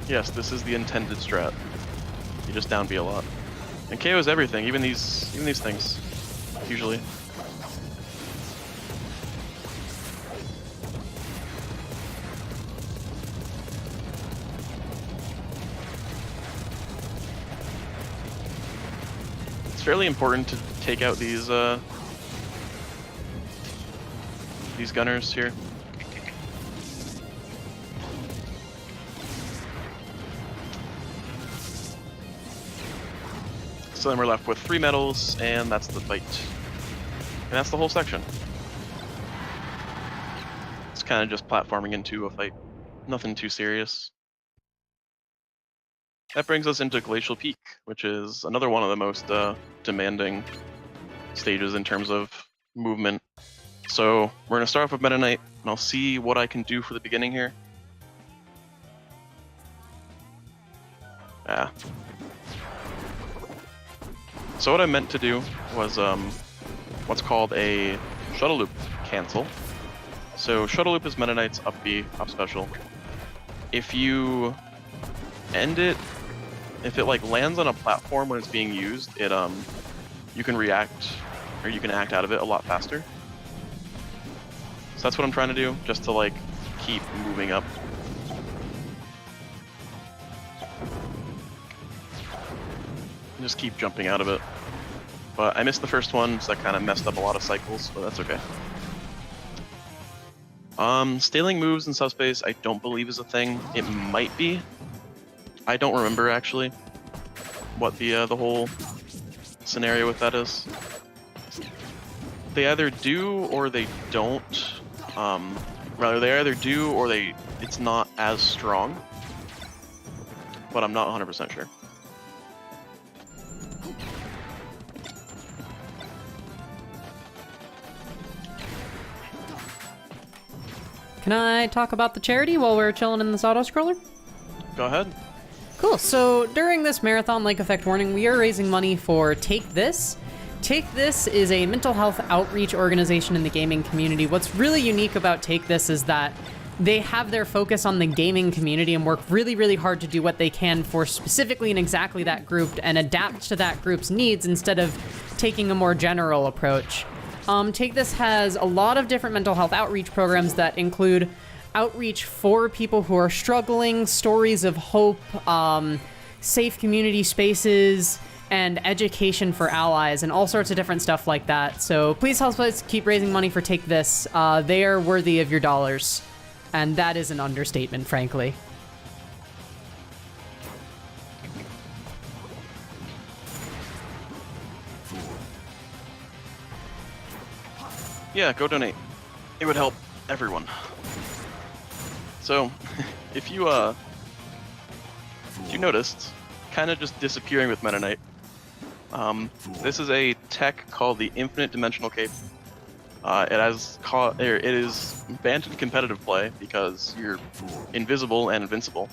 Yes, this is the intended strat. You just down B a lot. And KO's everything, even these things. Usually. It's fairly important to take out these gunners here. So then we're left with 3 medals, and that's the fight. And that's the whole section. It's kind of just platforming into a fight. Nothing too serious. That brings us into Glacial Peak, which is another one of the most demanding stages in terms of movement. So we're going to start off with Meta Knight, and I'll see what I can do for the beginning here. So what I meant to do was what's called a shuttle loop cancel. So shuttle loop is Meta Knight's up B, up special. If you end it, if it like lands on a platform when it's being used, it you can react, or you can act out of it a lot faster. So that's what I'm trying to do, just to like keep moving up. Just keep jumping out of it. But I missed the first one, so that kind of messed up a lot of cycles, but that's okay. Staling moves in subspace I don't believe is a thing. It might be. I don't remember actually what the whole scenario with that is. They either do or they don't. Rather, they either do or it's not as strong. But I'm not 100% sure. Can I talk about the charity while we're chilling in this auto-scroller? Go ahead. Cool, so during this marathon lake effect warning, we are raising money for Take This. Take This is a mental health outreach organization in the gaming community. What's really unique about Take This is that they have their focus on the gaming community and work really, really hard to do what they can for specifically and exactly that group and adapt to that group's needs instead of taking a more general approach. Take This has a lot of different mental health outreach programs that include outreach for people who are struggling, stories of hope, safe community spaces, and education for allies, and all sorts of different stuff like that. So please help us keep raising money for Take This. They are worthy of your dollars, and that is an understatement, frankly. Yeah, go donate. It would help everyone. So, if you noticed, kind of just disappearing with Meta Knight. This is a tech called the Infinite Dimensional Cape. It is banned in competitive play because you're invisible and invincible,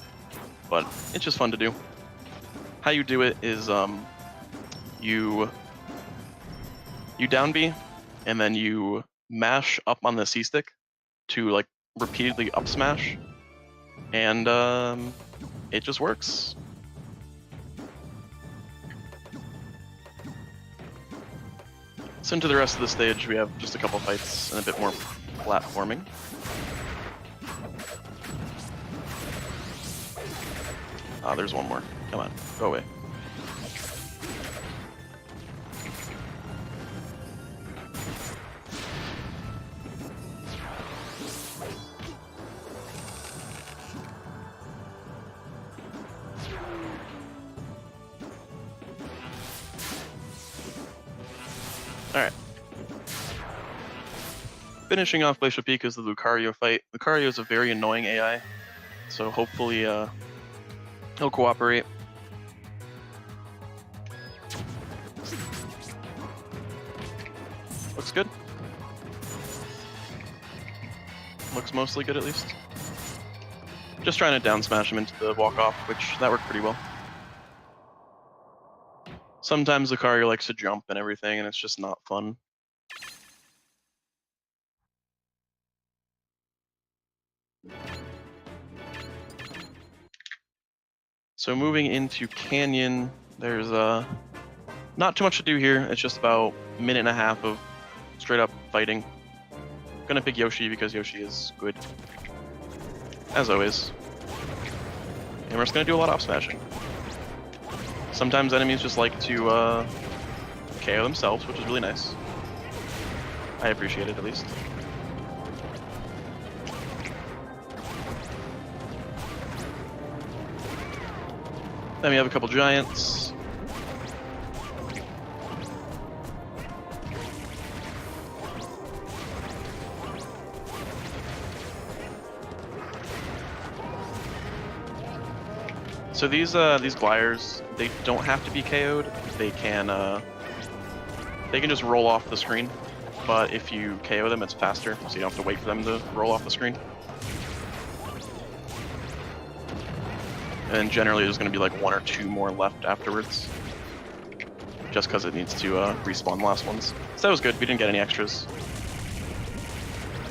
but it's just fun to do. How you do it is you down B, and then you mash up on the C stick to like repeatedly up smash, and it just works. So into the rest of the stage, we have just a couple fights and a bit more platforming. There's one more. Come on, go away. Alright. Finishing off Glacial Peak is the Lucario fight. Lucario is a very annoying AI, so hopefully he'll cooperate. Looks good. Looks mostly good, at least. Just trying to down smash him into the walk-off, which that worked pretty well. Sometimes Lucario likes to jump and everything, and it's just not fun. So moving into Canyon, there's not too much to do here. It's just about a minute and a half of straight up fighting. Gonna pick Yoshi because Yoshi is good, as always. And we're just gonna do a lot of up smashing. Sometimes enemies just like to KO themselves, which is really nice. I appreciate it, at least. Then we have a couple giants. So these gliders, they don't have to be KO'd. They can just roll off the screen. But if you KO them, it's faster, so you don't have to wait for them to roll off the screen. And generally there's going to be like 1 or 2 more left afterwards. Just because it needs to respawn the last ones. So that was good, we didn't get any extras.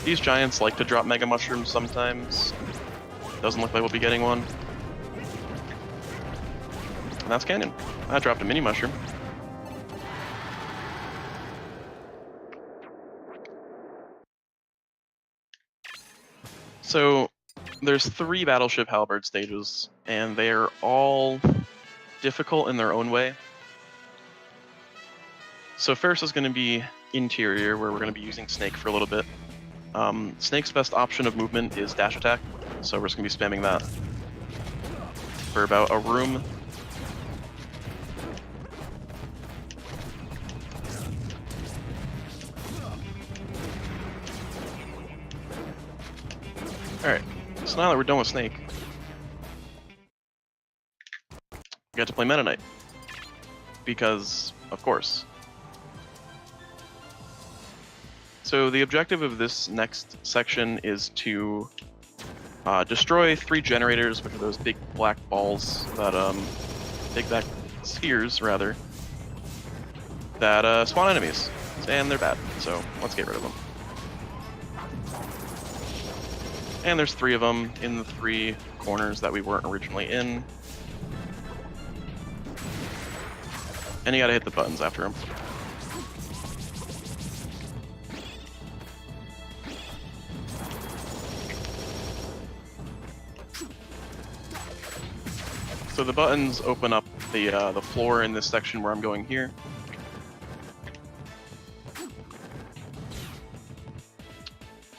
These giants like to drop Mega Mushrooms sometimes. Doesn't look like we'll be getting one. And that's Canyon. I dropped a Mini Mushroom. So there's 3 Battleship Halberd stages, and they're all difficult in their own way. So first is going to be Interior, where we're going to be using Snake for a little bit. Snake's best option of movement is dash attack, so we're just going to be spamming that for about a room. Alright, so now that we're done with Snake, we got to play Meta Knight. Because, of course. So the objective of this next section is to destroy 3 generators, which are those big black balls that, big black spheres, rather, that spawn enemies. And they're bad, so let's get rid of them. And there's 3 of them in the 3 corners that we weren't originally in. And you gotta hit the buttons after them. So the buttons open up the floor in this section where I'm going here.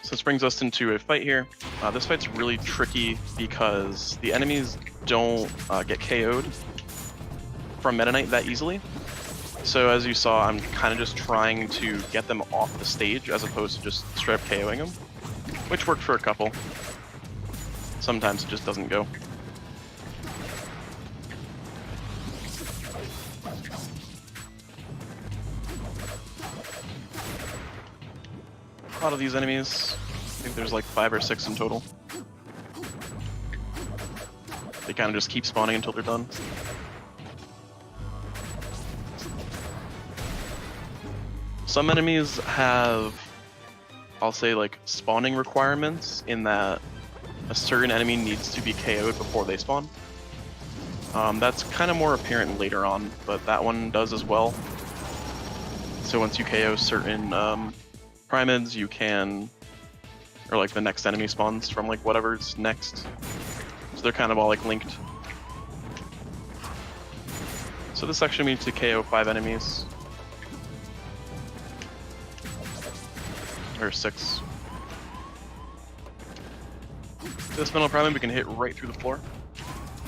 So this brings us into a fight here. This fight's really tricky because the enemies don't get KO'd from Meta Knight that easily. So as you saw, I'm kind of just trying to get them off the stage as opposed to just straight up KOing them, which worked for a couple. Sometimes it just doesn't go. A lot of these enemies, I think there's like 5 or 6 in total. They kind of just keep spawning until they're done. Some enemies have, I'll say, like spawning requirements in that a certain enemy needs to be KO'd before they spawn. That's kind of more apparent later on, but that one does as well. So once you KO certain Primids, you can, or like the next enemy spawns from like whatever's next. So they're kind of all like linked. So this section we need to KO 5 enemies. Or 6. This middle Primid we can hit right through the floor.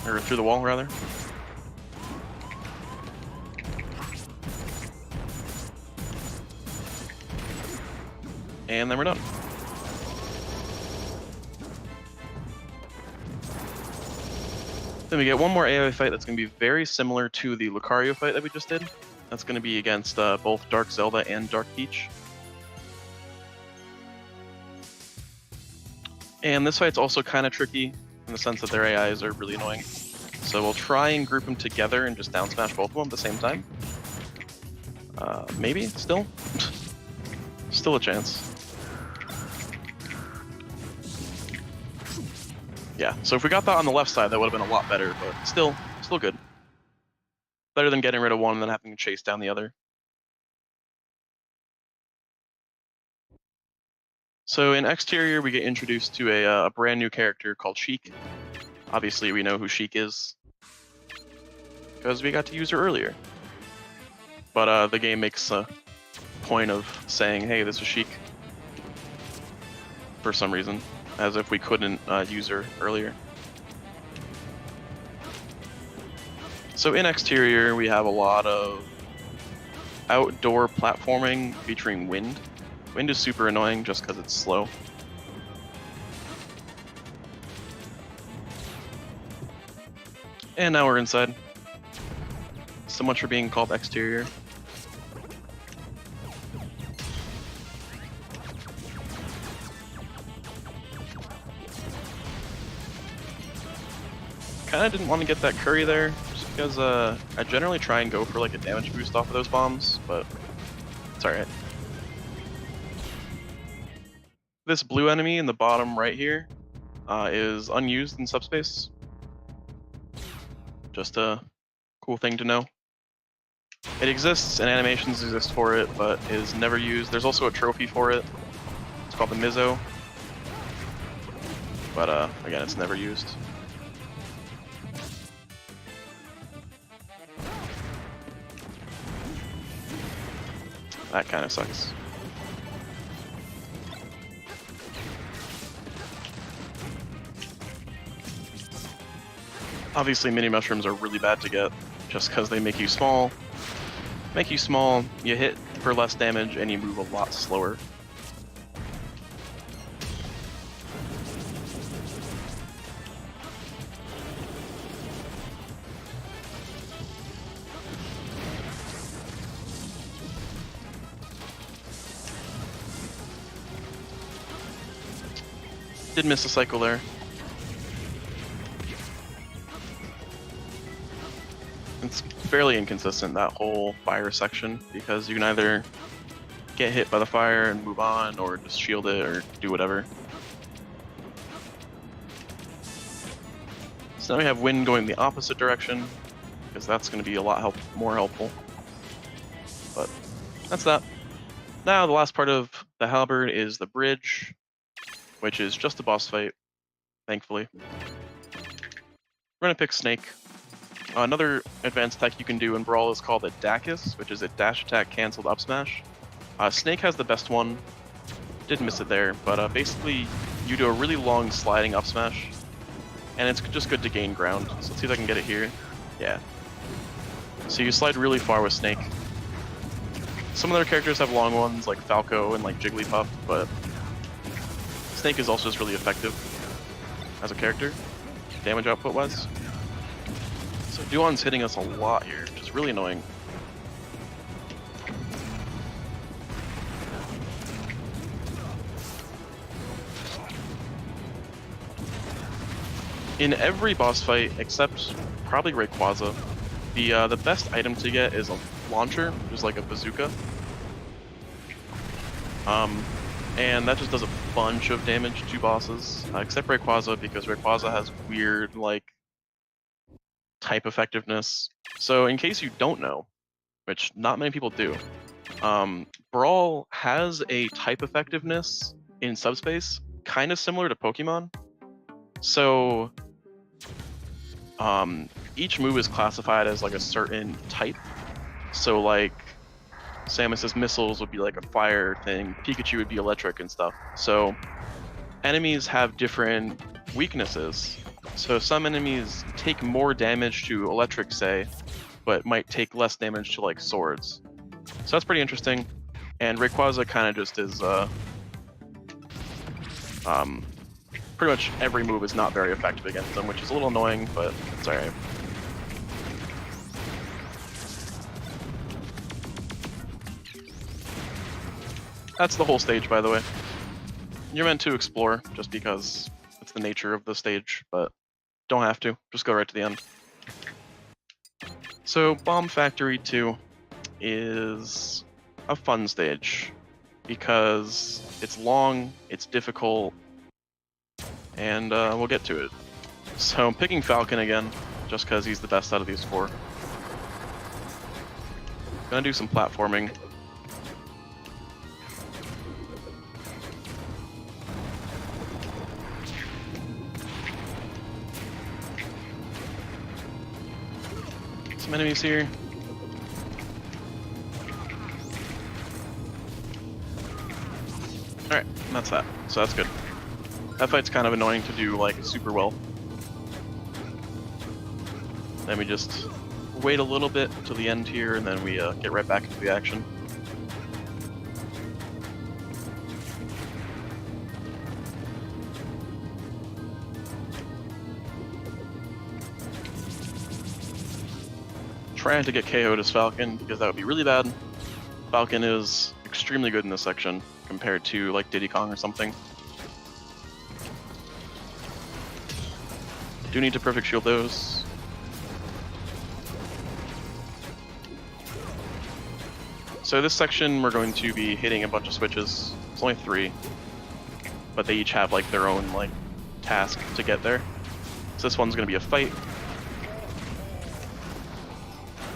Or through the wall, rather. And then we're done. Then we get one more AI fight that's going to be very similar to the Lucario fight that we just did. That's going to be against both Dark Zelda and Dark Peach. And this fight's also kind of tricky in the sense that their AIs are really annoying. So we'll try and group them together and just down smash both of them at the same time. Maybe, still? Still a chance. Yeah, so if we got that on the left side, that would have been a lot better, but still good. Better than getting rid of one and then having to chase down the other. So in Exterior, we get introduced to a brand new character called Sheik. Obviously, we know who Sheik is, because we got to use her earlier. But the game makes a point of saying, hey, this is Sheik, for some reason, as if we couldn't use her earlier. So in Exterior, we have a lot of outdoor platforming featuring wind. Wind is super annoying just because it's slow. And now we're inside. So much for being called Exterior. Kind of didn't want to get that curry there, just because I generally try and go for like a damage boost off of those bombs, but it's alright. This blue enemy in the bottom right here is unused in subspace. Just a cool thing to know. It exists and animations exist for it, but is never used. There's also a trophy for it. It's called the Mizzo. But again, it's never used. That kind of sucks. Obviously, mini mushrooms are really bad to get, just because they make you small. You hit for less damage, and you move a lot slower. Did miss a cycle there. It's fairly inconsistent, that whole fire section, because you can either get hit by the fire and move on, or just shield it, or do whatever. So now we have wind going the opposite direction, because that's going to be a lot more helpful. But that's that. Now the last part of the halberd is the bridge, which is just a boss fight, thankfully. We're going to pick Snake. Another advanced tech you can do in Brawl is called a Dacus, which is a dash attack cancelled up smash. Snake has the best one. Did miss it there, but basically you do a really long sliding up smash, and it's just good to gain ground. So let's see if I can get it here. Yeah. So you slide really far with Snake. Some other characters have long ones, like Falco and like Jigglypuff, but Snake is also just really effective as a character, damage output wise. So Duon's hitting us a lot here, which is really annoying. In every boss fight, except probably Rayquaza, the best item to get is a launcher, which is like a bazooka. And that just does a bunch of damage to bosses, except Rayquaza, because Rayquaza has weird, like, type effectiveness. So in case you don't know, which not many people do, Brawl has a type effectiveness in subspace, kind of similar to Pokemon. So each move is classified as like a certain type. So like Samus's missiles would be like a fire thing, Pikachu would be electric and stuff. So enemies have different weaknesses. So some enemies take more damage to electric, say, but might take less damage to like swords. So that's pretty interesting. And Rayquaza kind of just is pretty much every move is not very effective against them, which is a little annoying, but it's alright. That's the whole stage, by the way. You're meant to explore, just because it's the nature of the stage, but don't have to. Just go right to the end. So, Bomb Factory 2 is a fun stage, because it's long, it's difficult, and we'll get to it. So I'm picking Falcon again, just because he's the best out of these four. Gonna do some platforming. Some enemies here. Alright, that's that. So that's good. That fight's kind of annoying to do, like, super well. Then we just wait a little bit till the end here, and then we get right back into the action. Trying to get KO'd as Falcon, because that would be really bad. Falcon is extremely good in this section, compared to, like, Diddy Kong or something. Do need to perfect shield those. So this section, we're going to be hitting a bunch of switches. It's only 3, but they each have, like, their own, like, task to get there. So this one's going to be a fight.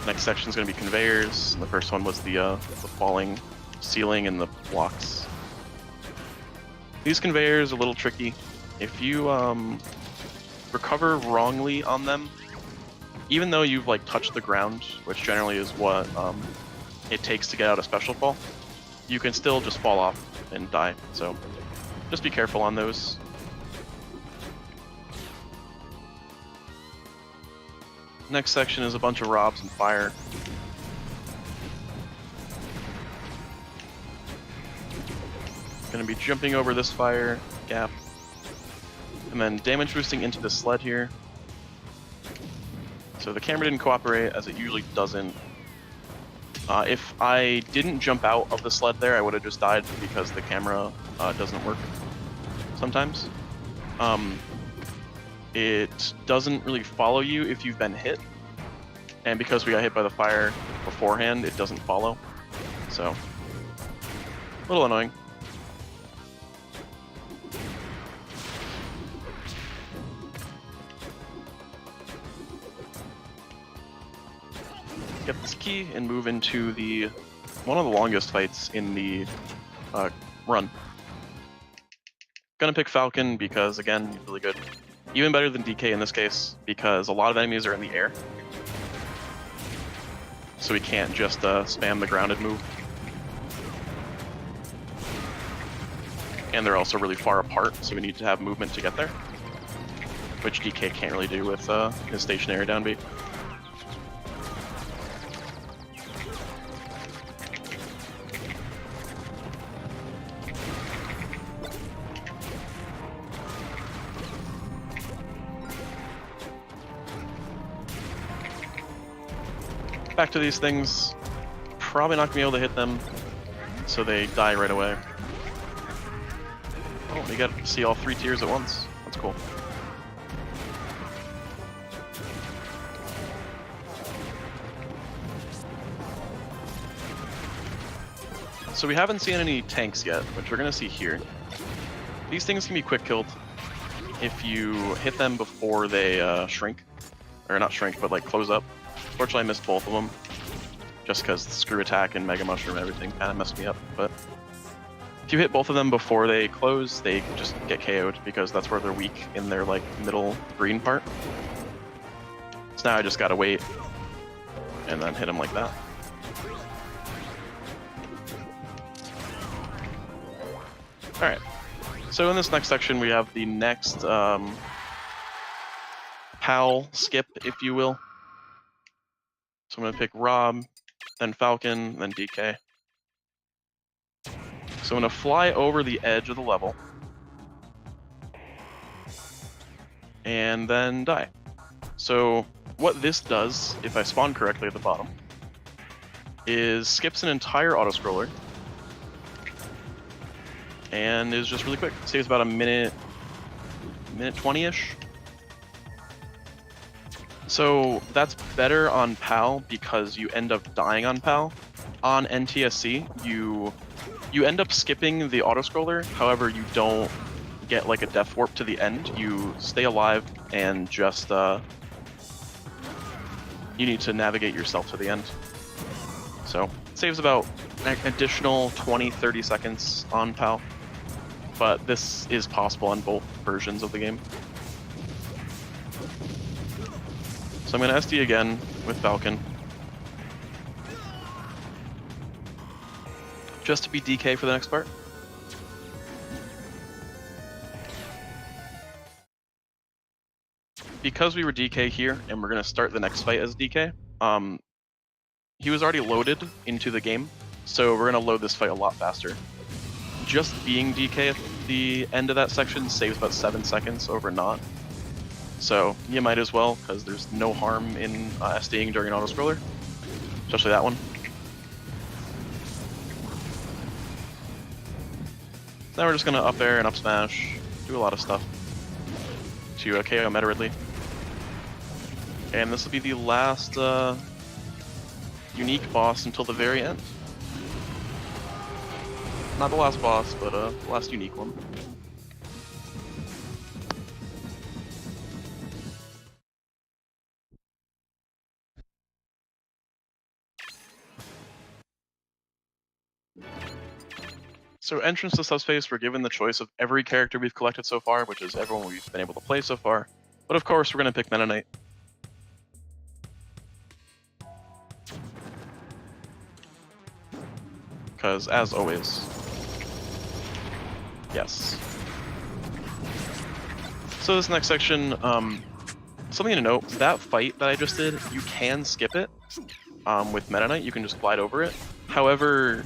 Next section is going to be conveyors. The first one was the falling ceiling and the blocks. These conveyors are a little tricky. If you recover wrongly on them, even though you've like touched the ground, which generally is what it takes to get out a special fall, you can still just fall off and die. So just be careful on those. Next section is a bunch of robs and fire. Gonna be jumping over this fire gap, and then damage boosting into the sled here. So the camera didn't cooperate, as it usually doesn't. If I didn't jump out of the sled there, I would have just died because the camera doesn't work sometimes. It doesn't really follow you if you've been hit, and because we got hit by the fire beforehand, it doesn't follow. So, a little annoying. Get this key and move into the one of the longest fights in the run. Gonna pick Falcon because, again, he's really good. Even better than DK in this case, because a lot of enemies are in the air. So we can't just spam the grounded move. And they're also really far apart, so we need to have movement to get there, which DK can't really do with his stationary downbeat. Back to these things. Probably not gonna be able to hit them, so they die right away. Oh, we got to see all 3 tiers at once. That's cool. So we haven't seen any tanks yet, which we're gonna see here. These things can be quick killed if you hit them before they shrink. Or not shrink, but like close up. Fortunately, I missed both of them, just because the screw attack and mega mushroom and everything kind of messed me up. But if you hit both of them before they close, they just get KO'd, because that's where they're weak, in their like middle green part. So now I just gotta wait and then hit them like that. Alright, so in this next section we have the next PAL skip, if you will. So I'm going to pick Rob, then Falcon, then DK. So I'm going to fly over the edge of the level. and then die. So what this does, if I spawn correctly at the bottom, is skips an entire autoscroller and is just really quick. Saves about a minute 20-ish. So that's better on PAL because you end up dying on PAL. On NTSC, you end up skipping the autoscroller, however you don't get like a death warp to the end. You stay alive and just you need to navigate yourself to the end. So it saves about an additional 20-30 seconds on PAL, but this is possible on both versions of the game. So I'm going to SD again with Falcon, just to be DK for the next part. Because we were DK here, and we're going to start the next fight as DK, he was already loaded into the game, so we're going to load this fight a lot faster. Just being DK at the end of that section saves about 7 seconds over not. So you might as well, because there's no harm in SDing during an autoscroller, especially that one. Now we're just going to up air and up smash, do a lot of stuff to KO Meta Ridley. And this will be the last unique boss until the very end. Not the last boss, but the last unique one. So entrance to subspace, we're given the choice of every character we've collected so far, which is everyone we've been able to play so far. But of course, we're going to pick Meta Knight. Because, as always, yes. So this next section, something to note, that fight that I just did, you can skip it with Meta Knight, you can just glide over it. However,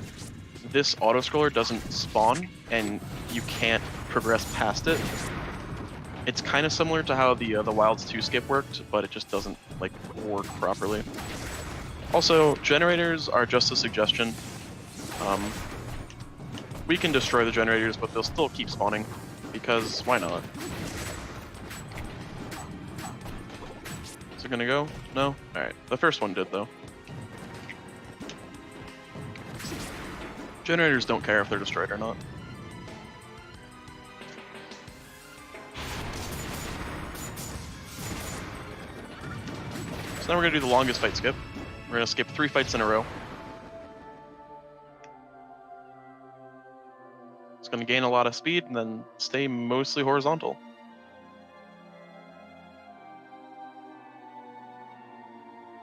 this autoscroller doesn't spawn, and you can't progress past it. It's kind of similar to how the Wilds 2 skip worked, but it just doesn't like work properly. Also, generators are just a suggestion. We can destroy the generators, but they'll still keep spawning, because why not? Is it gonna go? No? Alright, the first one did though. Generators don't care if they're destroyed or not. So now we're gonna do the longest fight skip. We're gonna skip 3 fights in a row. It's going to gain a lot of speed and then stay mostly horizontal.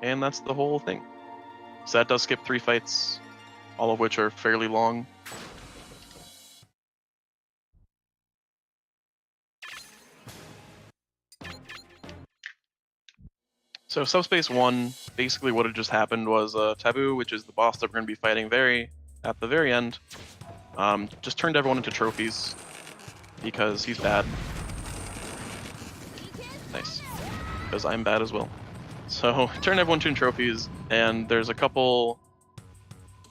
And that's the whole thing. So that does skip 3 fights, all of which are fairly long. So Subspace 1, basically what had just happened was Taboo, which is the boss that we're going to be fighting at the very end, just turned everyone into trophies because he's bad. Nice. Because I'm bad as well. So turned everyone into trophies, and there's a couple...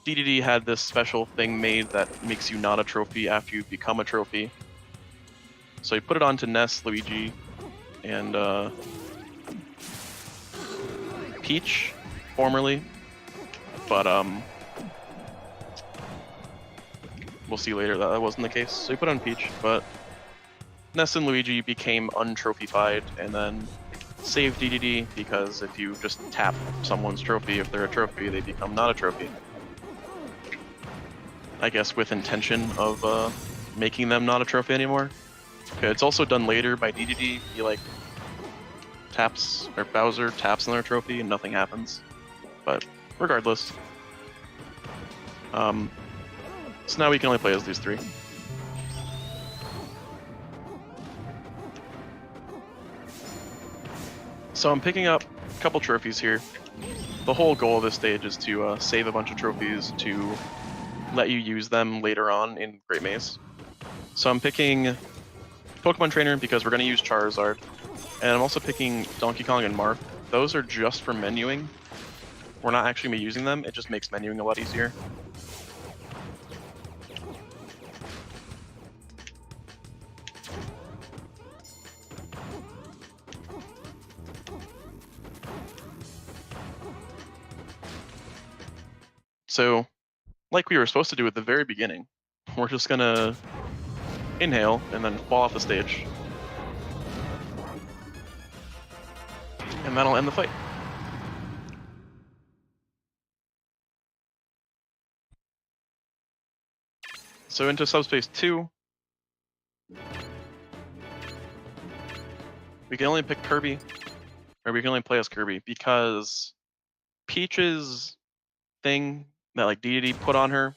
DDD had this special thing made that makes you not a trophy after you become a trophy. So he put it onto Ness, Luigi, and Peach, formerly. But we'll see later that wasn't the case. So he put on Peach, but Ness and Luigi became untrophified, and then saved DDD, because if you just tap someone's trophy, if they're a trophy, they become not a trophy. I guess with intention of making them not a trophy anymore. Okay, it's also done later by DDD. He like taps, or Bowser taps on their trophy and nothing happens. But regardless. So now we can only play as these 3. So I'm picking up a couple trophies here. The whole goal of this stage is to save a bunch of trophies to let you use them later on in Great Maze. So I'm picking Pokemon Trainer because we're going to use Charizard, And I'm also picking Donkey Kong and Marth. Those are just for menuing. We're not actually gonna be using them, it just makes menuing a lot easier. So, like we were supposed to do at the very beginning, we're just gonna inhale and then fall off the stage. And that'll end the fight. So into Subspace 2, we can only pick Kirby, or we can only play as Kirby, because Peach's thing that like Deity put on her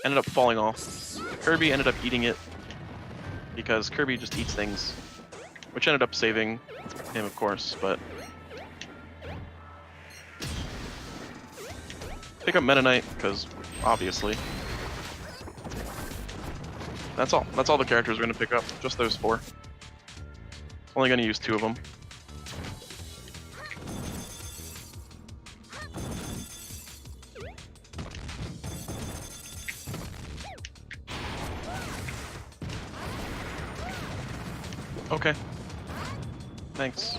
ended up falling off. Kirby ended up eating it, because Kirby just eats things, which ended up saving him, of course, but... Pick up Meta Knight, because obviously. That's all. That's all the characters we're going to pick up. Just those 4. Only going to use 2 of them. Okay. Thanks.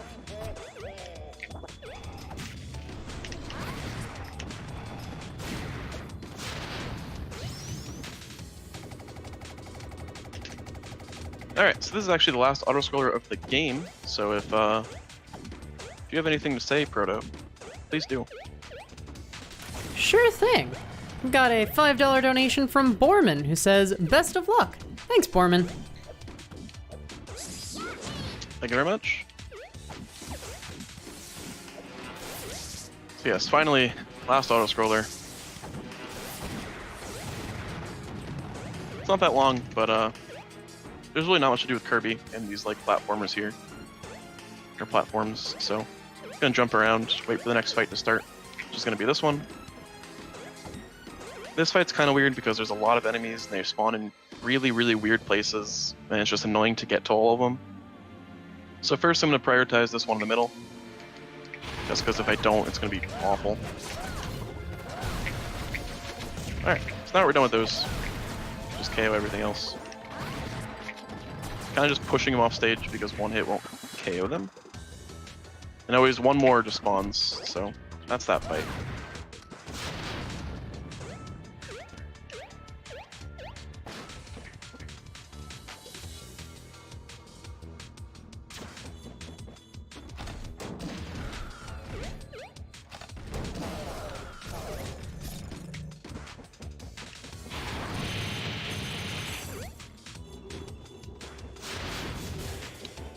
Alright, so this is actually the last auto-scroller of the game, so if you have anything to say, Proto, please do. Sure thing. We've got a $5 donation from Borman, who says, best of luck. Thanks, Borman. Thank you very much. So yes, finally, last auto-scroller. It's not that long, but there's really not much to do with Kirby and these like platformers here. Or platforms, so I'm gonna jump around, wait for the next fight to start, which is gonna be this one. This fight's kind of weird because there's a lot of enemies and they spawn in really, really weird places, and it's just annoying to get to all of them. So first I'm gonna prioritize this one in the middle, just because if I don't, it's gonna be awful. Alright, so now we're done with those. Just KO everything else. Kind of just pushing them off stage because one hit won't KO them. And always one more just spawns, so that's that fight.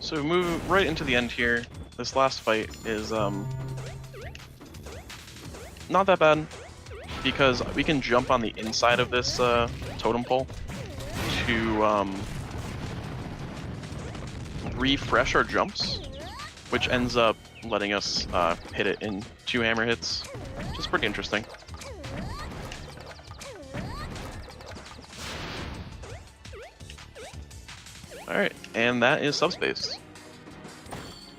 So we move right into the end here. This last fight is not that bad because we can jump on the inside of this totem pole to refresh our jumps, which ends up letting us hit it in 2 hammer hits, which is pretty interesting. Alright, and that is Subspace.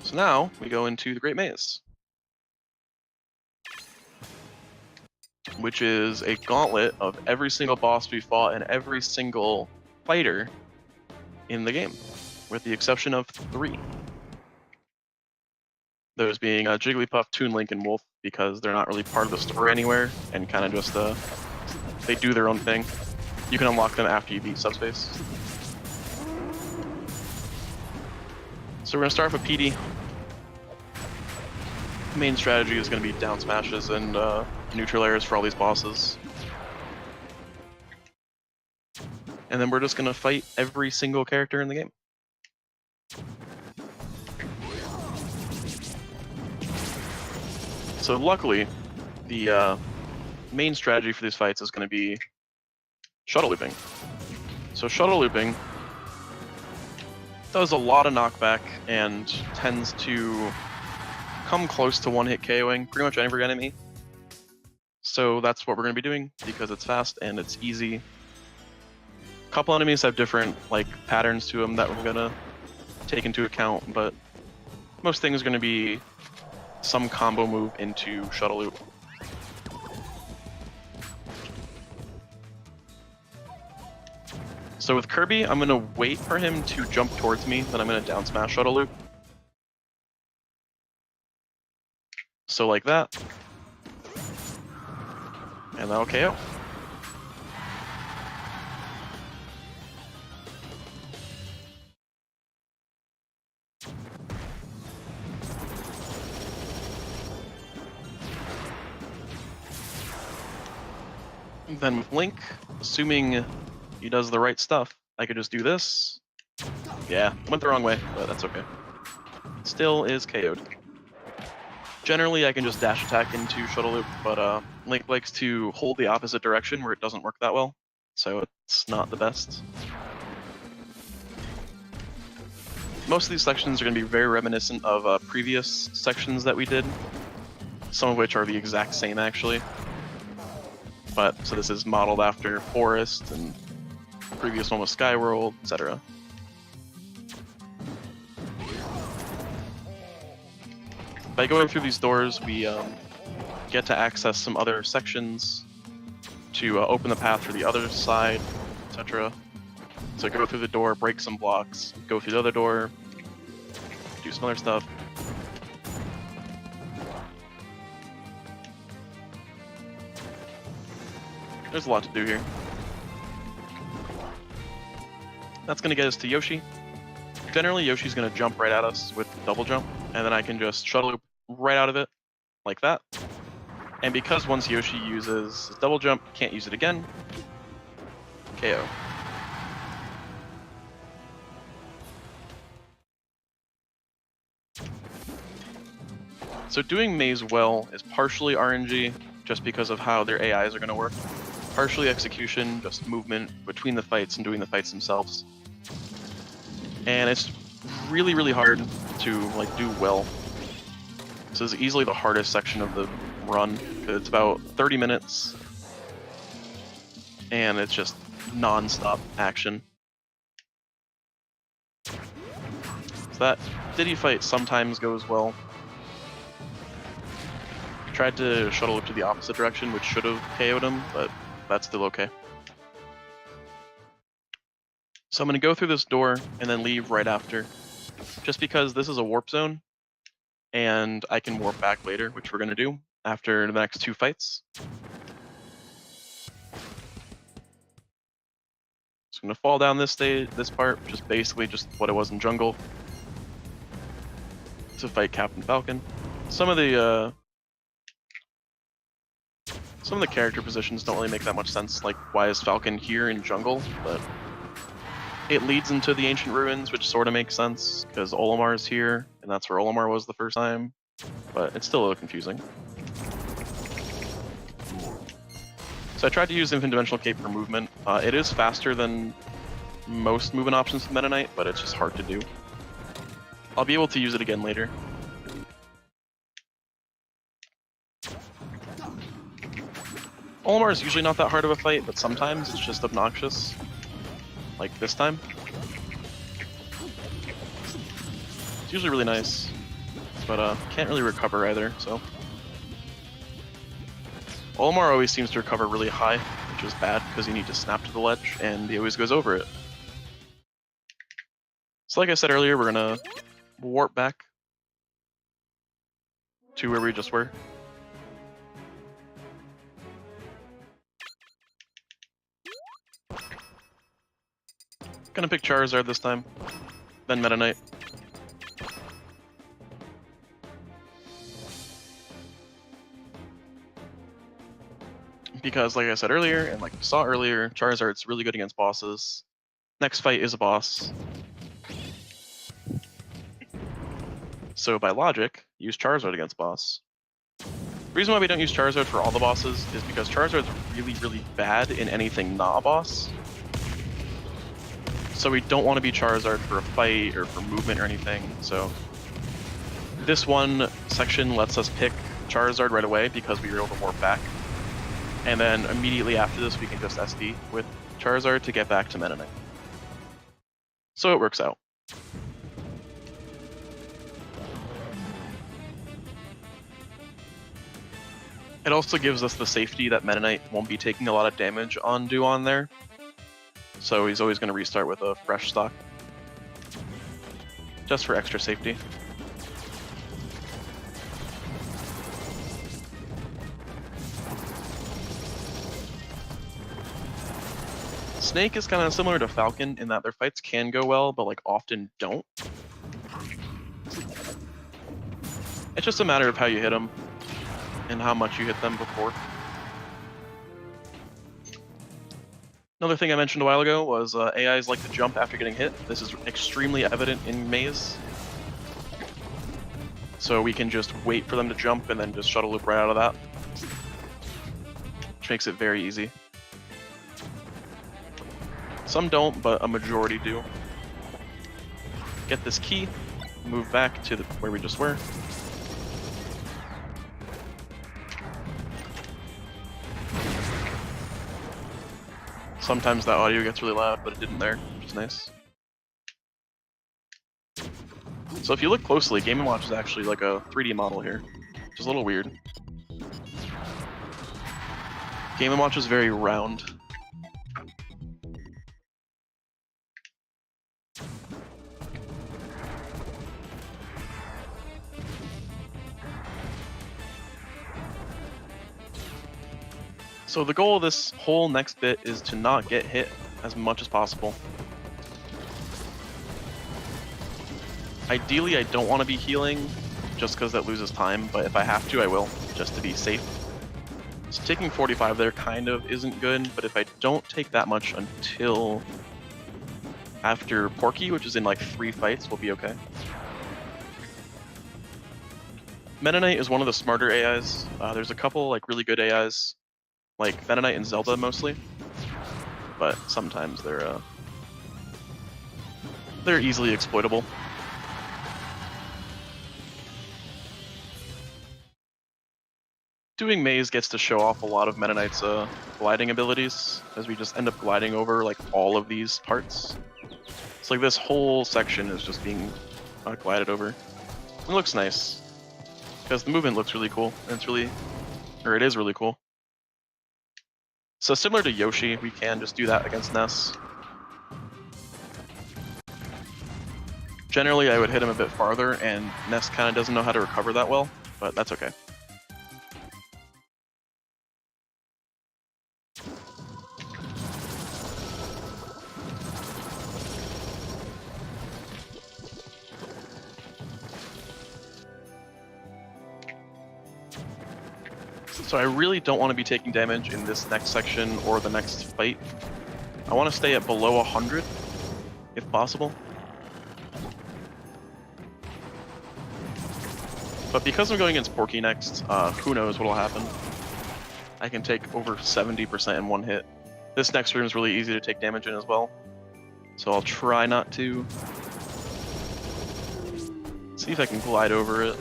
So now we go into the Great Maze, which is a gauntlet of every single boss we fought and every single fighter in the game, with the exception of 3. Those being Jigglypuff, Toon Link, and Wolf, because they're not really part of the story anywhere, and kind of just, they do their own thing. You can unlock them after you beat Subspace. So we're going to start off with PD. Main strategy is going to be down smashes and neutral airs for all these bosses. And then we're just going to fight every single character in the game. So luckily, the main strategy for these fights is going to be shuttle looping. So shuttle looping does a lot of knockback and tends to come close to one-hit KOing pretty much every enemy. So that's what we're going to be doing because it's fast and it's easy. A couple enemies have different like patterns to them that we're going to take into account, but most things are going to be some combo move into shuttle loop. So with Kirby, I'm going to wait for him to jump towards me, then I'm going to down smash shuttle loop. So like that. And that'll KO. Then with Link, assuming he does the right stuff, I could just do this. Yeah, went the wrong way, but that's okay. Still is KO'd. Generally, I can just dash attack into shuttle loop, but Link likes to hold the opposite direction where it doesn't work that well, so it's not the best. Most of these sections are going to be very reminiscent of previous sections that we did, some of which are the exact same actually. But so this is modeled after Forest, and the previous one was Skyworld, etc. By going through these doors, we get to access some other sections to open the path for the other side, etc. So go through the door, break some blocks, go through the other door, do some other stuff. There's a lot to do here. That's going to get us to Yoshi. Generally, Yoshi's going to jump right at us with double jump, and then I can just shuttle loop right out of it, like that. And because once Yoshi uses his double jump, can't use it again, KO. So doing Maze well is partially RNG, just because of how their AIs are going to work. Partially execution, just movement between the fights and doing the fights themselves. And it's really, really hard to like do well. This is easily the hardest section of the run. It's about 30 minutes, and it's just non-stop action. So that Diddy fight sometimes goes well. Tried to shuttle loop to the opposite direction, which should have KO'd him, but that's still okay. So I'm going to go through this door and then leave right after, just because this is a warp zone, and I can warp back later, which we're going to do after the next two fights. So I'm going to fall down this part, which is basically just what it was in Jungle, to fight Captain Falcon. Some of the character positions don't really make that much sense, like why is Falcon here in Jungle, but it leads into the Ancient Ruins, which sort of makes sense, because Olimar is here, and that's where Olimar was the first time, but it's still a little confusing. So I tried to use Infinite Dimensional Cape for movement. It is faster than most movement options in Meta Knight, but it's just hard to do. I'll be able to use it again later. Olimar is usually not that hard of a fight, but sometimes it's just obnoxious. Like this time. It's usually really nice, but can't really recover either, so. Olimar always seems to recover really high, which is bad because you need to snap to the ledge, and he always goes over it. So like I said earlier, we're gonna warp back to where we just were. Gonna pick Charizard this time, then Meta Knight. Because like I said earlier, and like we saw earlier, Charizard's really good against bosses. Next fight is a boss. So by logic, use Charizard against boss. The reason why we don't use Charizard for all the bosses is because Charizard's really, really bad in anything not a boss. So we don't want to be Charizard for a fight or for movement or anything. So this one section lets us pick Charizard right away because we were able to warp back. And then immediately after this, we can just SD with Charizard to get back to Meta Knight. So it works out. It also gives us the safety that Meta Knight won't be taking a lot of damage on Duon there. So he's always going to restart with a fresh stock. Just for extra safety. Snake is kind of similar to Falcon in that their fights can go well, but like often don't. It's just a matter of how you hit them and how much you hit them before. Another thing I mentioned a while ago was AIs like to jump after getting hit. This is extremely evident in Maze. So we can just wait for them to jump and then just shuttle loop right out of that. Which makes it very easy. Some don't, but a majority do. Get this key, move back to where we just were. Sometimes that audio gets really loud, but it didn't there, which is nice. So if you look closely, Game & Watch is actually like a 3D model here, which is a little weird. Game & Watch is very round. So the goal of this whole next bit is to not get hit as much as possible. Ideally, I don't want to be healing just because that loses time, but if I have to, I will, just to be safe. So taking 45 there kind of isn't good, but if I don't take that much until after Porky, which is in like 3 fights, we'll be okay. Meta Knight is one of the smarter AIs. There's a couple like really good AIs, like Meta Knight and Zelda mostly, but sometimes they're easily exploitable. Doing Maze gets to show off a lot of Meta Knight's gliding abilities, as we just end up gliding over like all of these parts. It's like this whole section is just being glided over. It looks nice, because the movement looks really cool, and it is really cool. So similar to Yoshi, we can just do that against Ness. Generally, I would hit him a bit farther, and Ness kind of doesn't know how to recover that well, but that's okay. So I really don't want to be taking damage in this next section or the next fight. I want to stay at below 100, if possible. But because I'm going against Porky next, who knows what'll happen. I can take over 70% in one hit. This next room is really easy to take damage in as well, so I'll try not to. See if I can glide over it.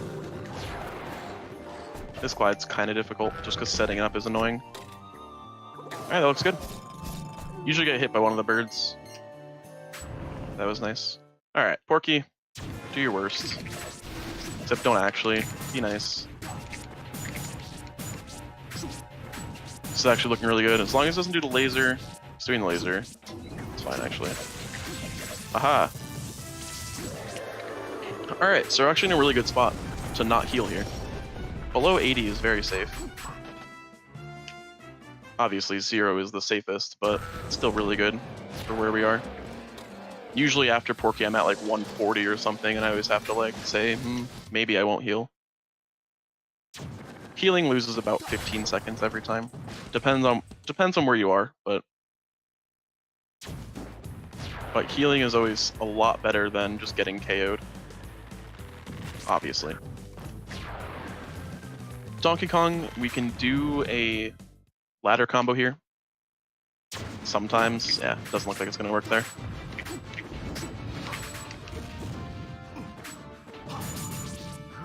This glide's kind of difficult, just because setting it up is annoying. Alright, that looks good. Usually get hit by one of the birds. That was nice. Alright, Porky, do your worst. Except don't actually. Be nice. This is actually looking really good. As long as it doesn't do the laser, it's doing the laser. It's fine, actually. Aha! Alright, so we're actually in a really good spot to not heal here. Below 80 is very safe. Obviously, 0 is the safest, but it's still really good for where we are. Usually after Porky, I'm at like 140 or something, and I always have to like say, maybe I won't heal. Healing loses about 15 seconds every time. Depends on where you are, but healing is always a lot better than just getting KO'd. Obviously. Donkey Kong, we can do a ladder combo here. Sometimes, yeah, doesn't look like it's gonna work there.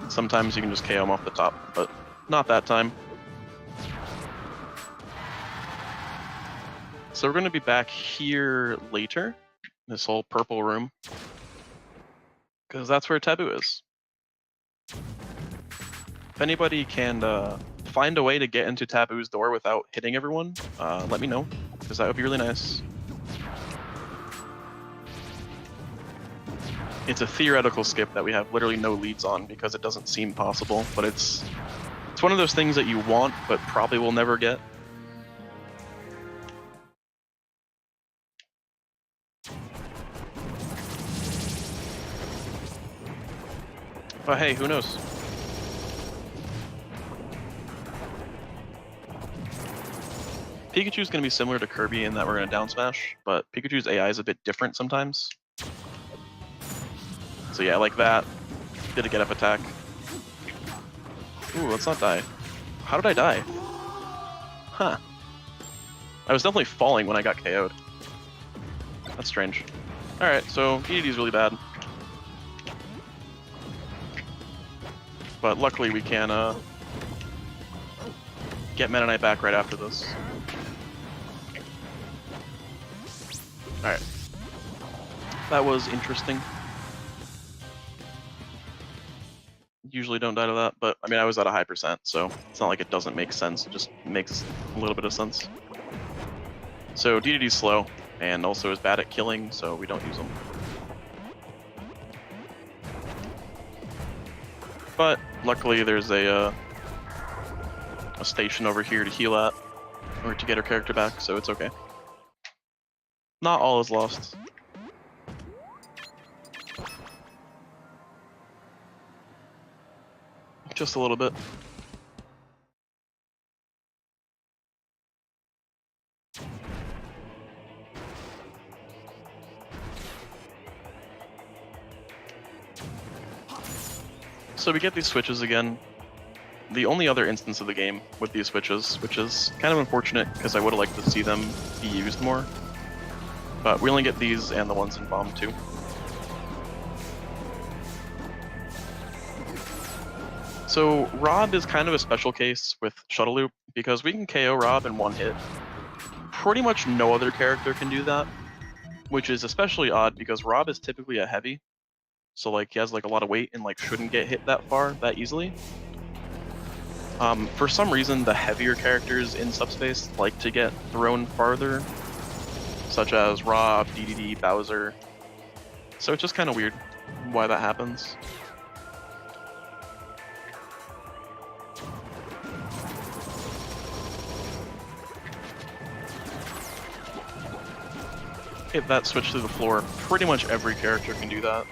Sometimes you can just KO him off the top, but not that time. So we're gonna be back here later, this whole purple room, because that's where Taboo is. If anybody can find a way to get into Taboo's door without hitting everyone, let me know, because that would be really nice. It's a theoretical skip that we have literally no leads on because it doesn't seem possible, but it's one of those things that you want but probably will never get. But hey, who knows? Pikachu's going to be similar to Kirby in that we're going to down smash, but Pikachu's AI is a bit different sometimes. So yeah, like that. Did a get up attack. Ooh, let's not die. How did I die? Huh. I was definitely falling when I got KO'd. That's strange. Alright, so DDD's really bad. But luckily we can get Meta Knight back right after this. Alright. That was interesting. Usually don't die to that, but I mean, I was at a high percent, so it's not like it doesn't make sense. It just makes a little bit of sense. So DDD's slow, and also is bad at killing, so we don't use him. But luckily there's a station over here to heal at, or to get her character back, so it's okay. Not all is lost. Just a little bit. So we get these switches again. The only other instance of the game with these switches, which is kind of unfortunate because I would have liked to see them be used more. But we only get these and the ones in Bomb 2. So Rob is kind of a special case with Shuttle Loop because we can KO Rob in one hit. Pretty much no other character can do that, which is especially odd because Rob is typically a heavy. So like he has like a lot of weight and like shouldn't get hit that far that easily. For some reason the heavier characters in Subspace like to get thrown farther, such as Rob, DDD, Bowser. So it's just kind of weird why that happens. Hit that switch through the floor. Pretty much every character can do that.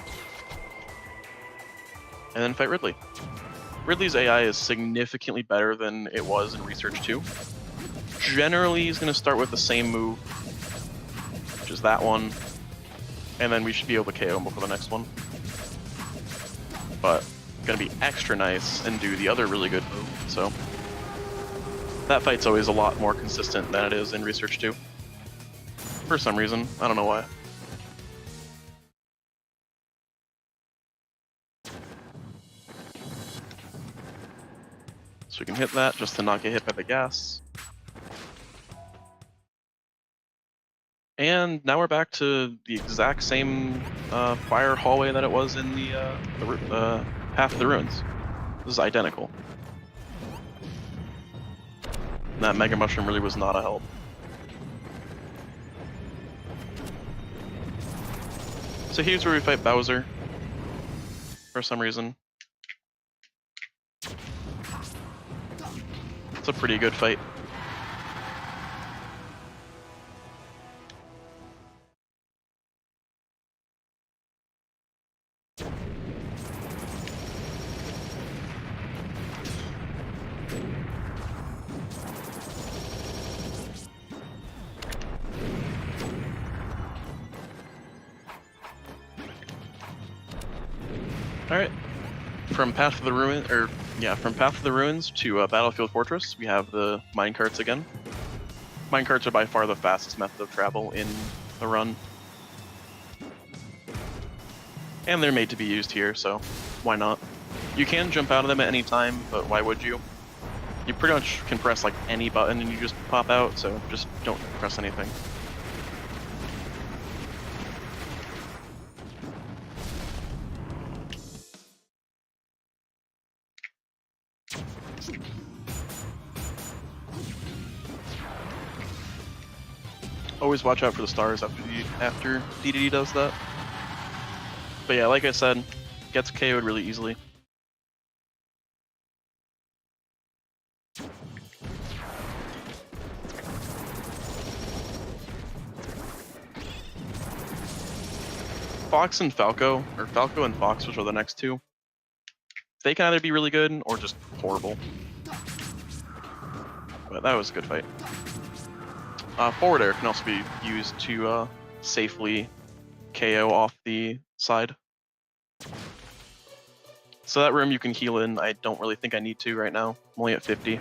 And then fight Ridley. Ridley's AI is significantly better than it was in Research 2. Generally, he's going to start with the same move, which is that one, and then we should be able to KO him before the next one. But going to be extra nice and do the other really good move, so that fight's always a lot more consistent than it is in Research 2. For some reason, I don't know why. So we can hit that just to not get hit by the gas. And now we're back to the exact same fire hallway that it was in the Path of the Ruins. This is identical. And that Mega Mushroom really was not a help. So here's where we fight Bowser, for some reason. It's a pretty good fight. Alright, from Path of the Ruins to Battlefield Fortress, we have the minecarts again. Minecarts are by far the fastest method of travel in the run. And they're made to be used here, so why not? You can jump out of them at any time, but why would you? You pretty much can press like any button and you just pop out, so just don't press anything. Always watch out for the stars after DDD does that. But yeah, like I said, gets KO'd really easily. Fox and Falco, or Falco and Fox, which are the next two, they can either be really good or just horrible. But that was a good fight. Forward air can also be used to safely KO off the side. So that room you can heal in. I don't really think I need to right now. I'm only at 50.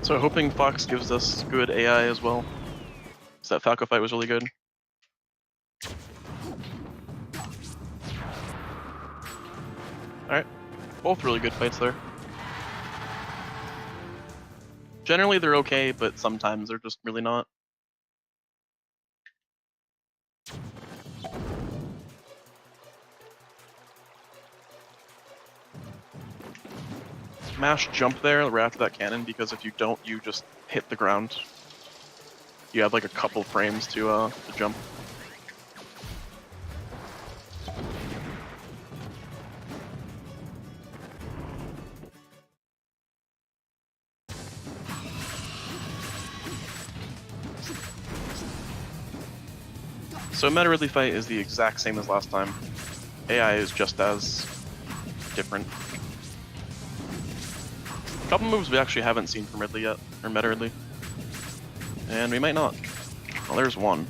So hoping Fox gives us good AI as well. So that Falco fight was really good. Alright, both really good fights there. Generally they're okay, but sometimes they're just really not. Mash jump there right after that cannon, because if you don't, you just hit the ground. You have like a couple frames to jump. So Meta Ridley fight is the exact same as last time. AI is just as different. A couple moves we actually haven't seen from Ridley yet, or Meta Ridley. And we might not. Well, there's one.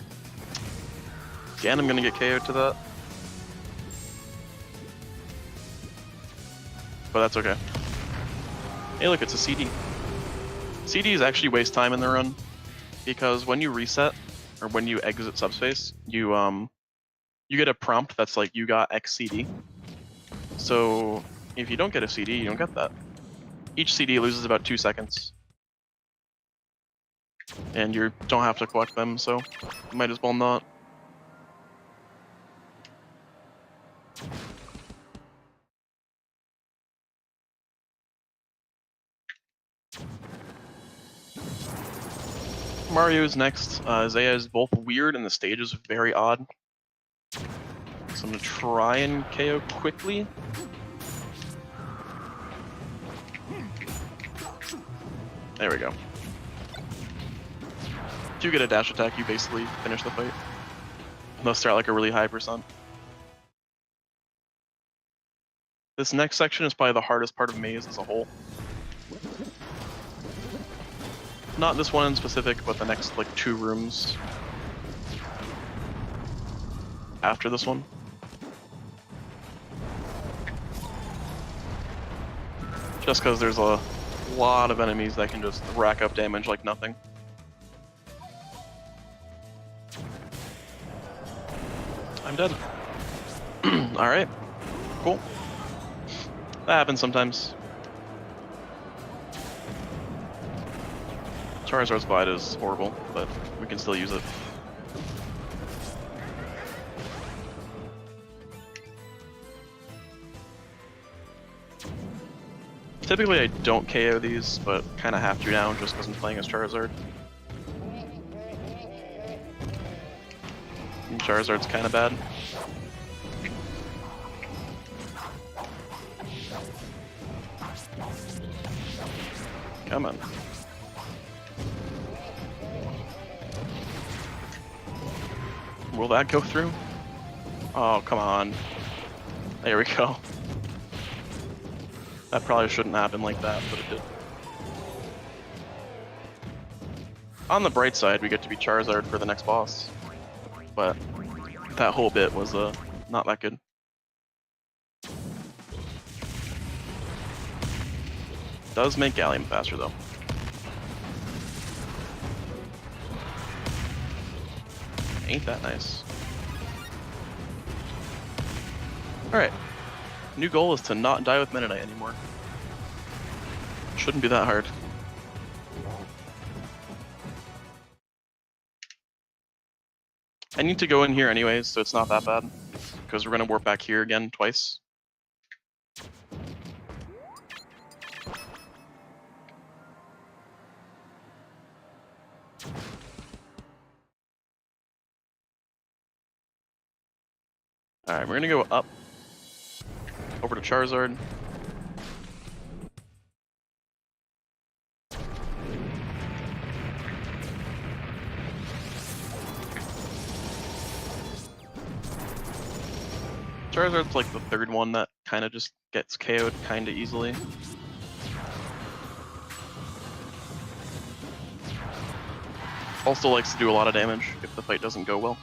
Again, I'm gonna get KO'd to that. But that's okay. Hey look, it's a CD. CDs actually waste time in the run, because when you reset, or when you exit subspace, you get a prompt that's like, you got X CD. So if you don't get a CD, you don't get that. Each CD loses about 2 seconds. And you don't have to collect them, so you might as well not. Mario's next. Zaya is both weird and the stage is very odd. So I'm gonna try and KO quickly. There we go. If you get a dash attack, you basically finish the fight. Unless they're at like a really high %. This next section is probably the hardest part of Maze as a whole. Not this one in specific, but the next like 2 rooms after this one. Just because there's a lot of enemies that can just rack up damage like nothing. I'm dead. Alright, cool. That happens sometimes. Charizard's Glide is horrible, but we can still use it. Typically I don't KO these, but kind of have to now just because I'm playing as Charizard. And Charizard's kind of bad. Come on. Will that go through? Oh, come on. There we go. That probably shouldn't happen like that, but it did. On the bright side, we get to be Charizard for the next boss. But that whole bit was not that good. Does make Gallium faster though. Ain't that nice. Alright. New goal is to not die with Meta Knight anymore. Shouldn't be that hard. I need to go in here anyways, so it's not that bad. Because we're going to warp back here again twice. Alright, we're going to go up. Over to Charizard. Charizard's like the third one that kind of just gets KO'd kind of easily. Also likes to do a lot of damage if the fight doesn't go well.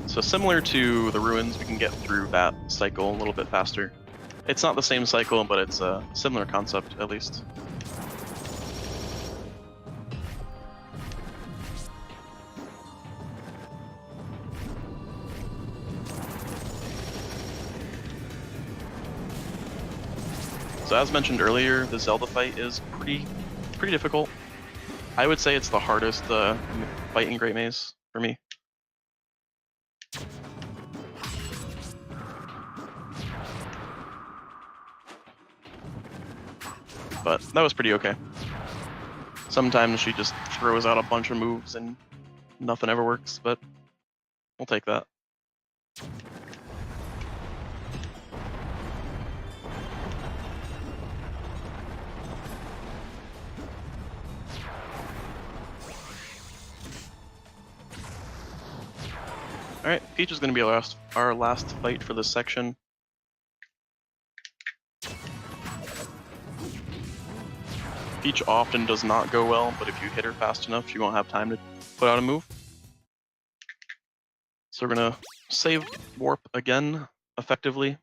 So similar to the Ruins, we can get through that cycle a little bit faster. It's not the same cycle, but it's a similar concept, at least. So as mentioned earlier, the Zelda fight is pretty difficult. I would say it's the hardest fight in Great Maze for me. But that was pretty okay. Sometimes she just throws out a bunch of moves and nothing ever works, but we'll take that. Alright, Peach is going to be our last fight for this section. Peach often does not go well, but if you hit her fast enough, she won't have time to put out a move. So we're going to save Warp again, effectively.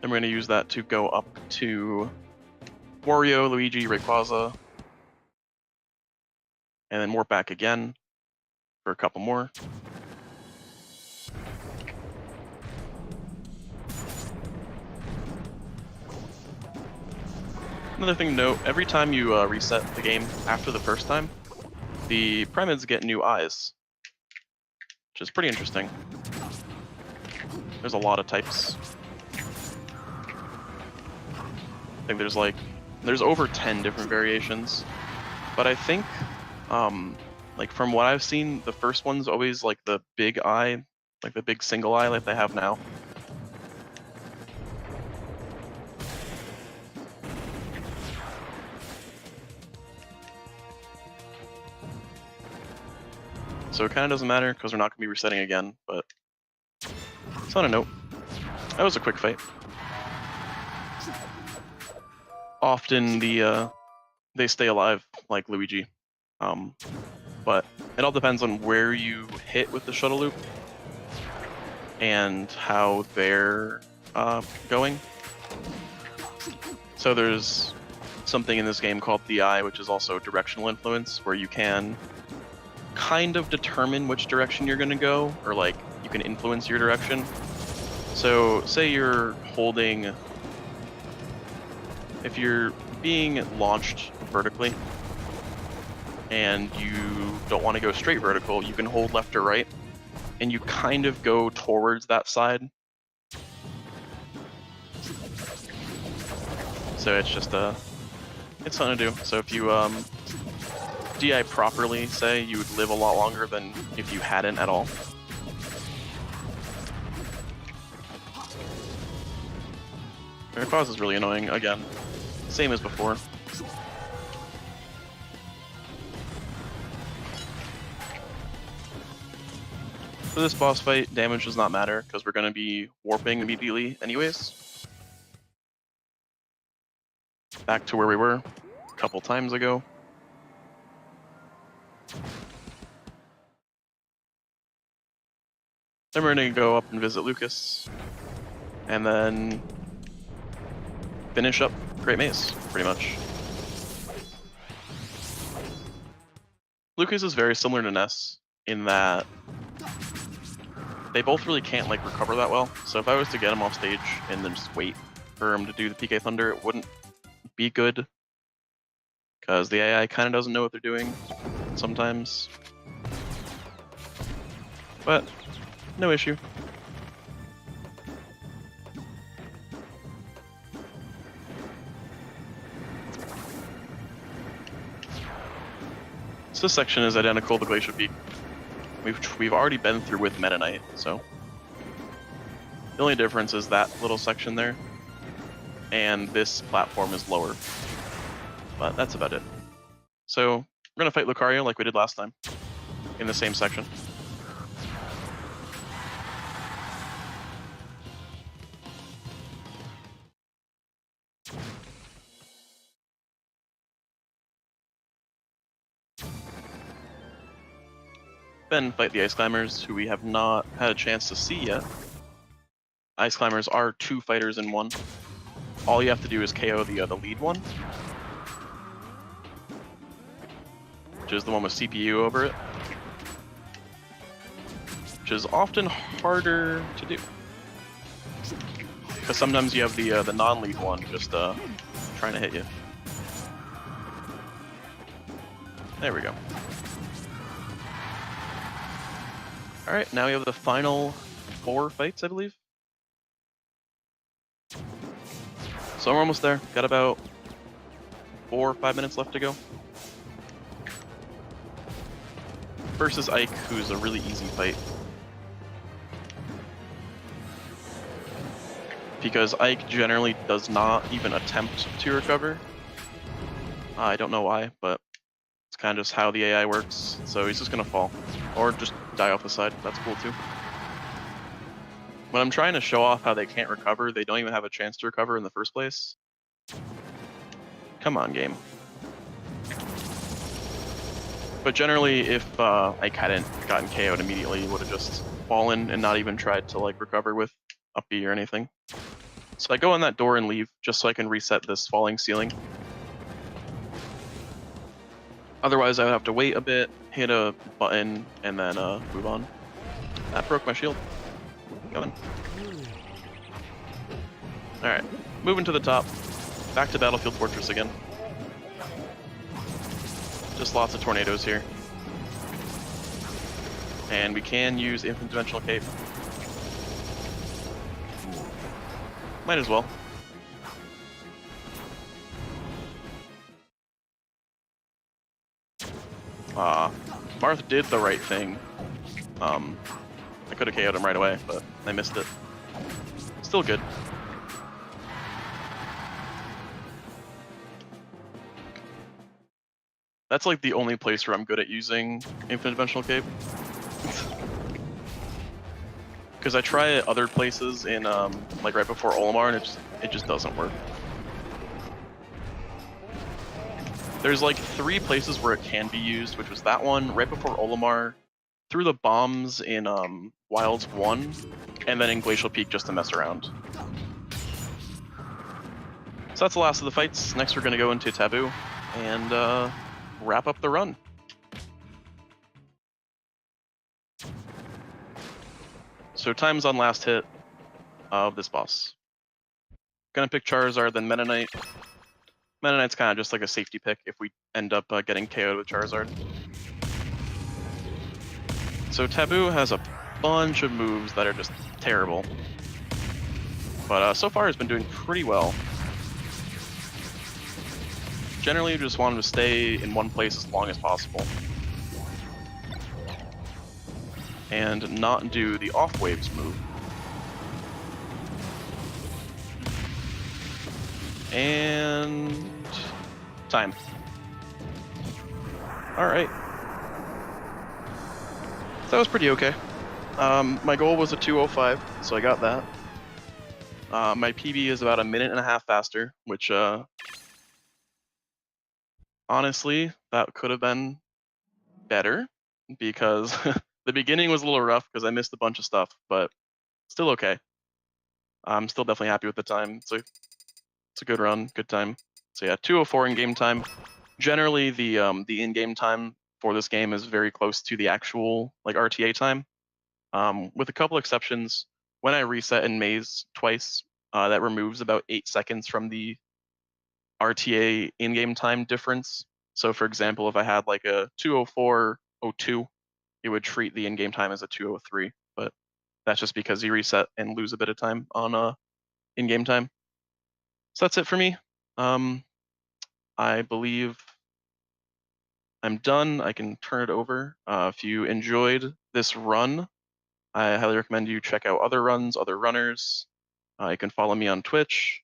Then we're going to use that to go up to Wario, Luigi, Rayquaza, and then warp back again for a couple more. Another thing to note, every time you reset the game after the first time, the Primids get new eyes, which is pretty interesting. There's a lot of types. I think there's over 10 different variations, but I think like from what I've seen, the first one's always like the big eye, like the big single eye like they have now. So it kind of doesn't matter because we're not going to be resetting again, but it's on a note. That was a quick fight. Often they stay alive like Luigi, but it all depends on where you hit with the shuttle loop and how they're going. So there's something in this game called the Eye, which is also directional influence, where you can kind of determine which direction you're going to go, or like you can influence your direction. So say you're holding, if you're being launched vertically and you don't want to go straight vertical, you can hold left or right and you kind of go towards that side. So it's just it's fun to do. So if you DI properly, say, you would live a lot longer than if you hadn't at all. Rayquaza is really annoying, again. Same as before. For this boss fight, damage does not matter, because we're going to be warping immediately anyways. Back to where we were a couple times ago. Then we're going to go up and visit Lucas. and then finish up Great Maze, pretty much. Lucas is very similar to Ness in that they both really can't like recover that well. So if I was to get him off stage and then just wait for him to do the PK Thunder, it wouldn't be good because the AI kind of doesn't know what they're doing sometimes. But no issue. So this section is identical to Glacial Peak. We've already been through with Meta Knight, so the only difference is that little section there, and this platform is lower. But that's about it. So we're gonna fight Lucario like we did last time, in the same section. Then fight the Ice Climbers, who we have not had a chance to see yet. Ice Climbers are 2 fighters in 1. All you have to do is KO the lead one, which is the one with CPU over it, which is often harder to do. Because sometimes you have the non-lead one just trying to hit you. There we go. Alright, now we have the final 4 fights, I believe. So we're almost there. Got about 4 or 5 minutes left to go. First is Ike, who's a really easy fight. Because Ike generally does not even attempt to recover. I don't know why, but it's kind of just how the AI works. So he's just gonna fall. Or just die off the side. That's cool too. When I'm trying to show off how they can't recover, they don't even have a chance to recover in the first place. Come on, game. But generally, if Ike hadn't gotten KO'd immediately, he would have just fallen and not even tried to like recover with up B or anything. So I go in that door and leave just so I can reset this falling ceiling. Otherwise, I would have to wait a bit, hit a button, and then move on. That broke my shield. Coming. Alright, moving to the top. Back to Battlefield Fortress again. Just lots of tornadoes here. And we can use Infinite Dimensional Cape. Might as well. Marth did the right thing. I could have KO'd him right away, but I missed it. Still good. That's like the only place where I'm good at using Infinite Dimensional Cape. Because I try it other places in like right before Olimar and it just doesn't work. There's like 3 places where it can be used, which was that one, right before Olimar, through the bombs in Wilds 1, and then in Glacial Peak just to mess around. So that's the last of the fights. Next we're going to go into Taboo and wrap up the run. So time's on last hit of this boss. Gonna pick Charizard, then Meta Knight. Meta Knight's kind of just like a safety pick if we end up getting KO'd with Charizard. So Taboo has a bunch of moves that are just terrible. But so far it's been doing pretty well. Generally you just want him to stay in one place as long as possible. And not do the off waves move. And time. Alright. That was pretty okay. My goal was a 2:05, so I got that. My PB is about 1.5 minutes faster, which honestly, that could have been better because the beginning was a little rough because I missed a bunch of stuff, but still okay. I'm still definitely happy with the time. It's a good run, good time. So yeah, 2:04 in game time. Generally, the in-game time for this game is very close to the actual like RTA time, with a couple exceptions. When I reset in Maze twice, that removes about 8 seconds from the RTA in-game time difference. So for example, if I had like a 2:04:02, it would treat the in-game time as a 2:03, but that's just because you reset and lose a bit of time on in-game time. So that's it for me. I believe I'm done. I can turn it over. If you enjoyed this run, I highly recommend you check out other runs, other runners. You can follow me on Twitch.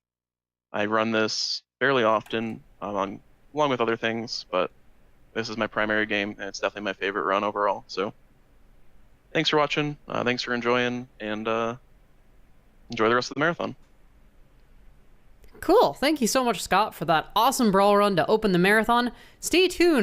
I run this fairly often, along with other things, but this is my primary game, and it's definitely my favorite run overall. So thanks for watching. Thanks for enjoying, and enjoy the rest of the marathon. Cool. Thank you so much, Scott, for that awesome Brawl run to open the marathon. Stay tuned.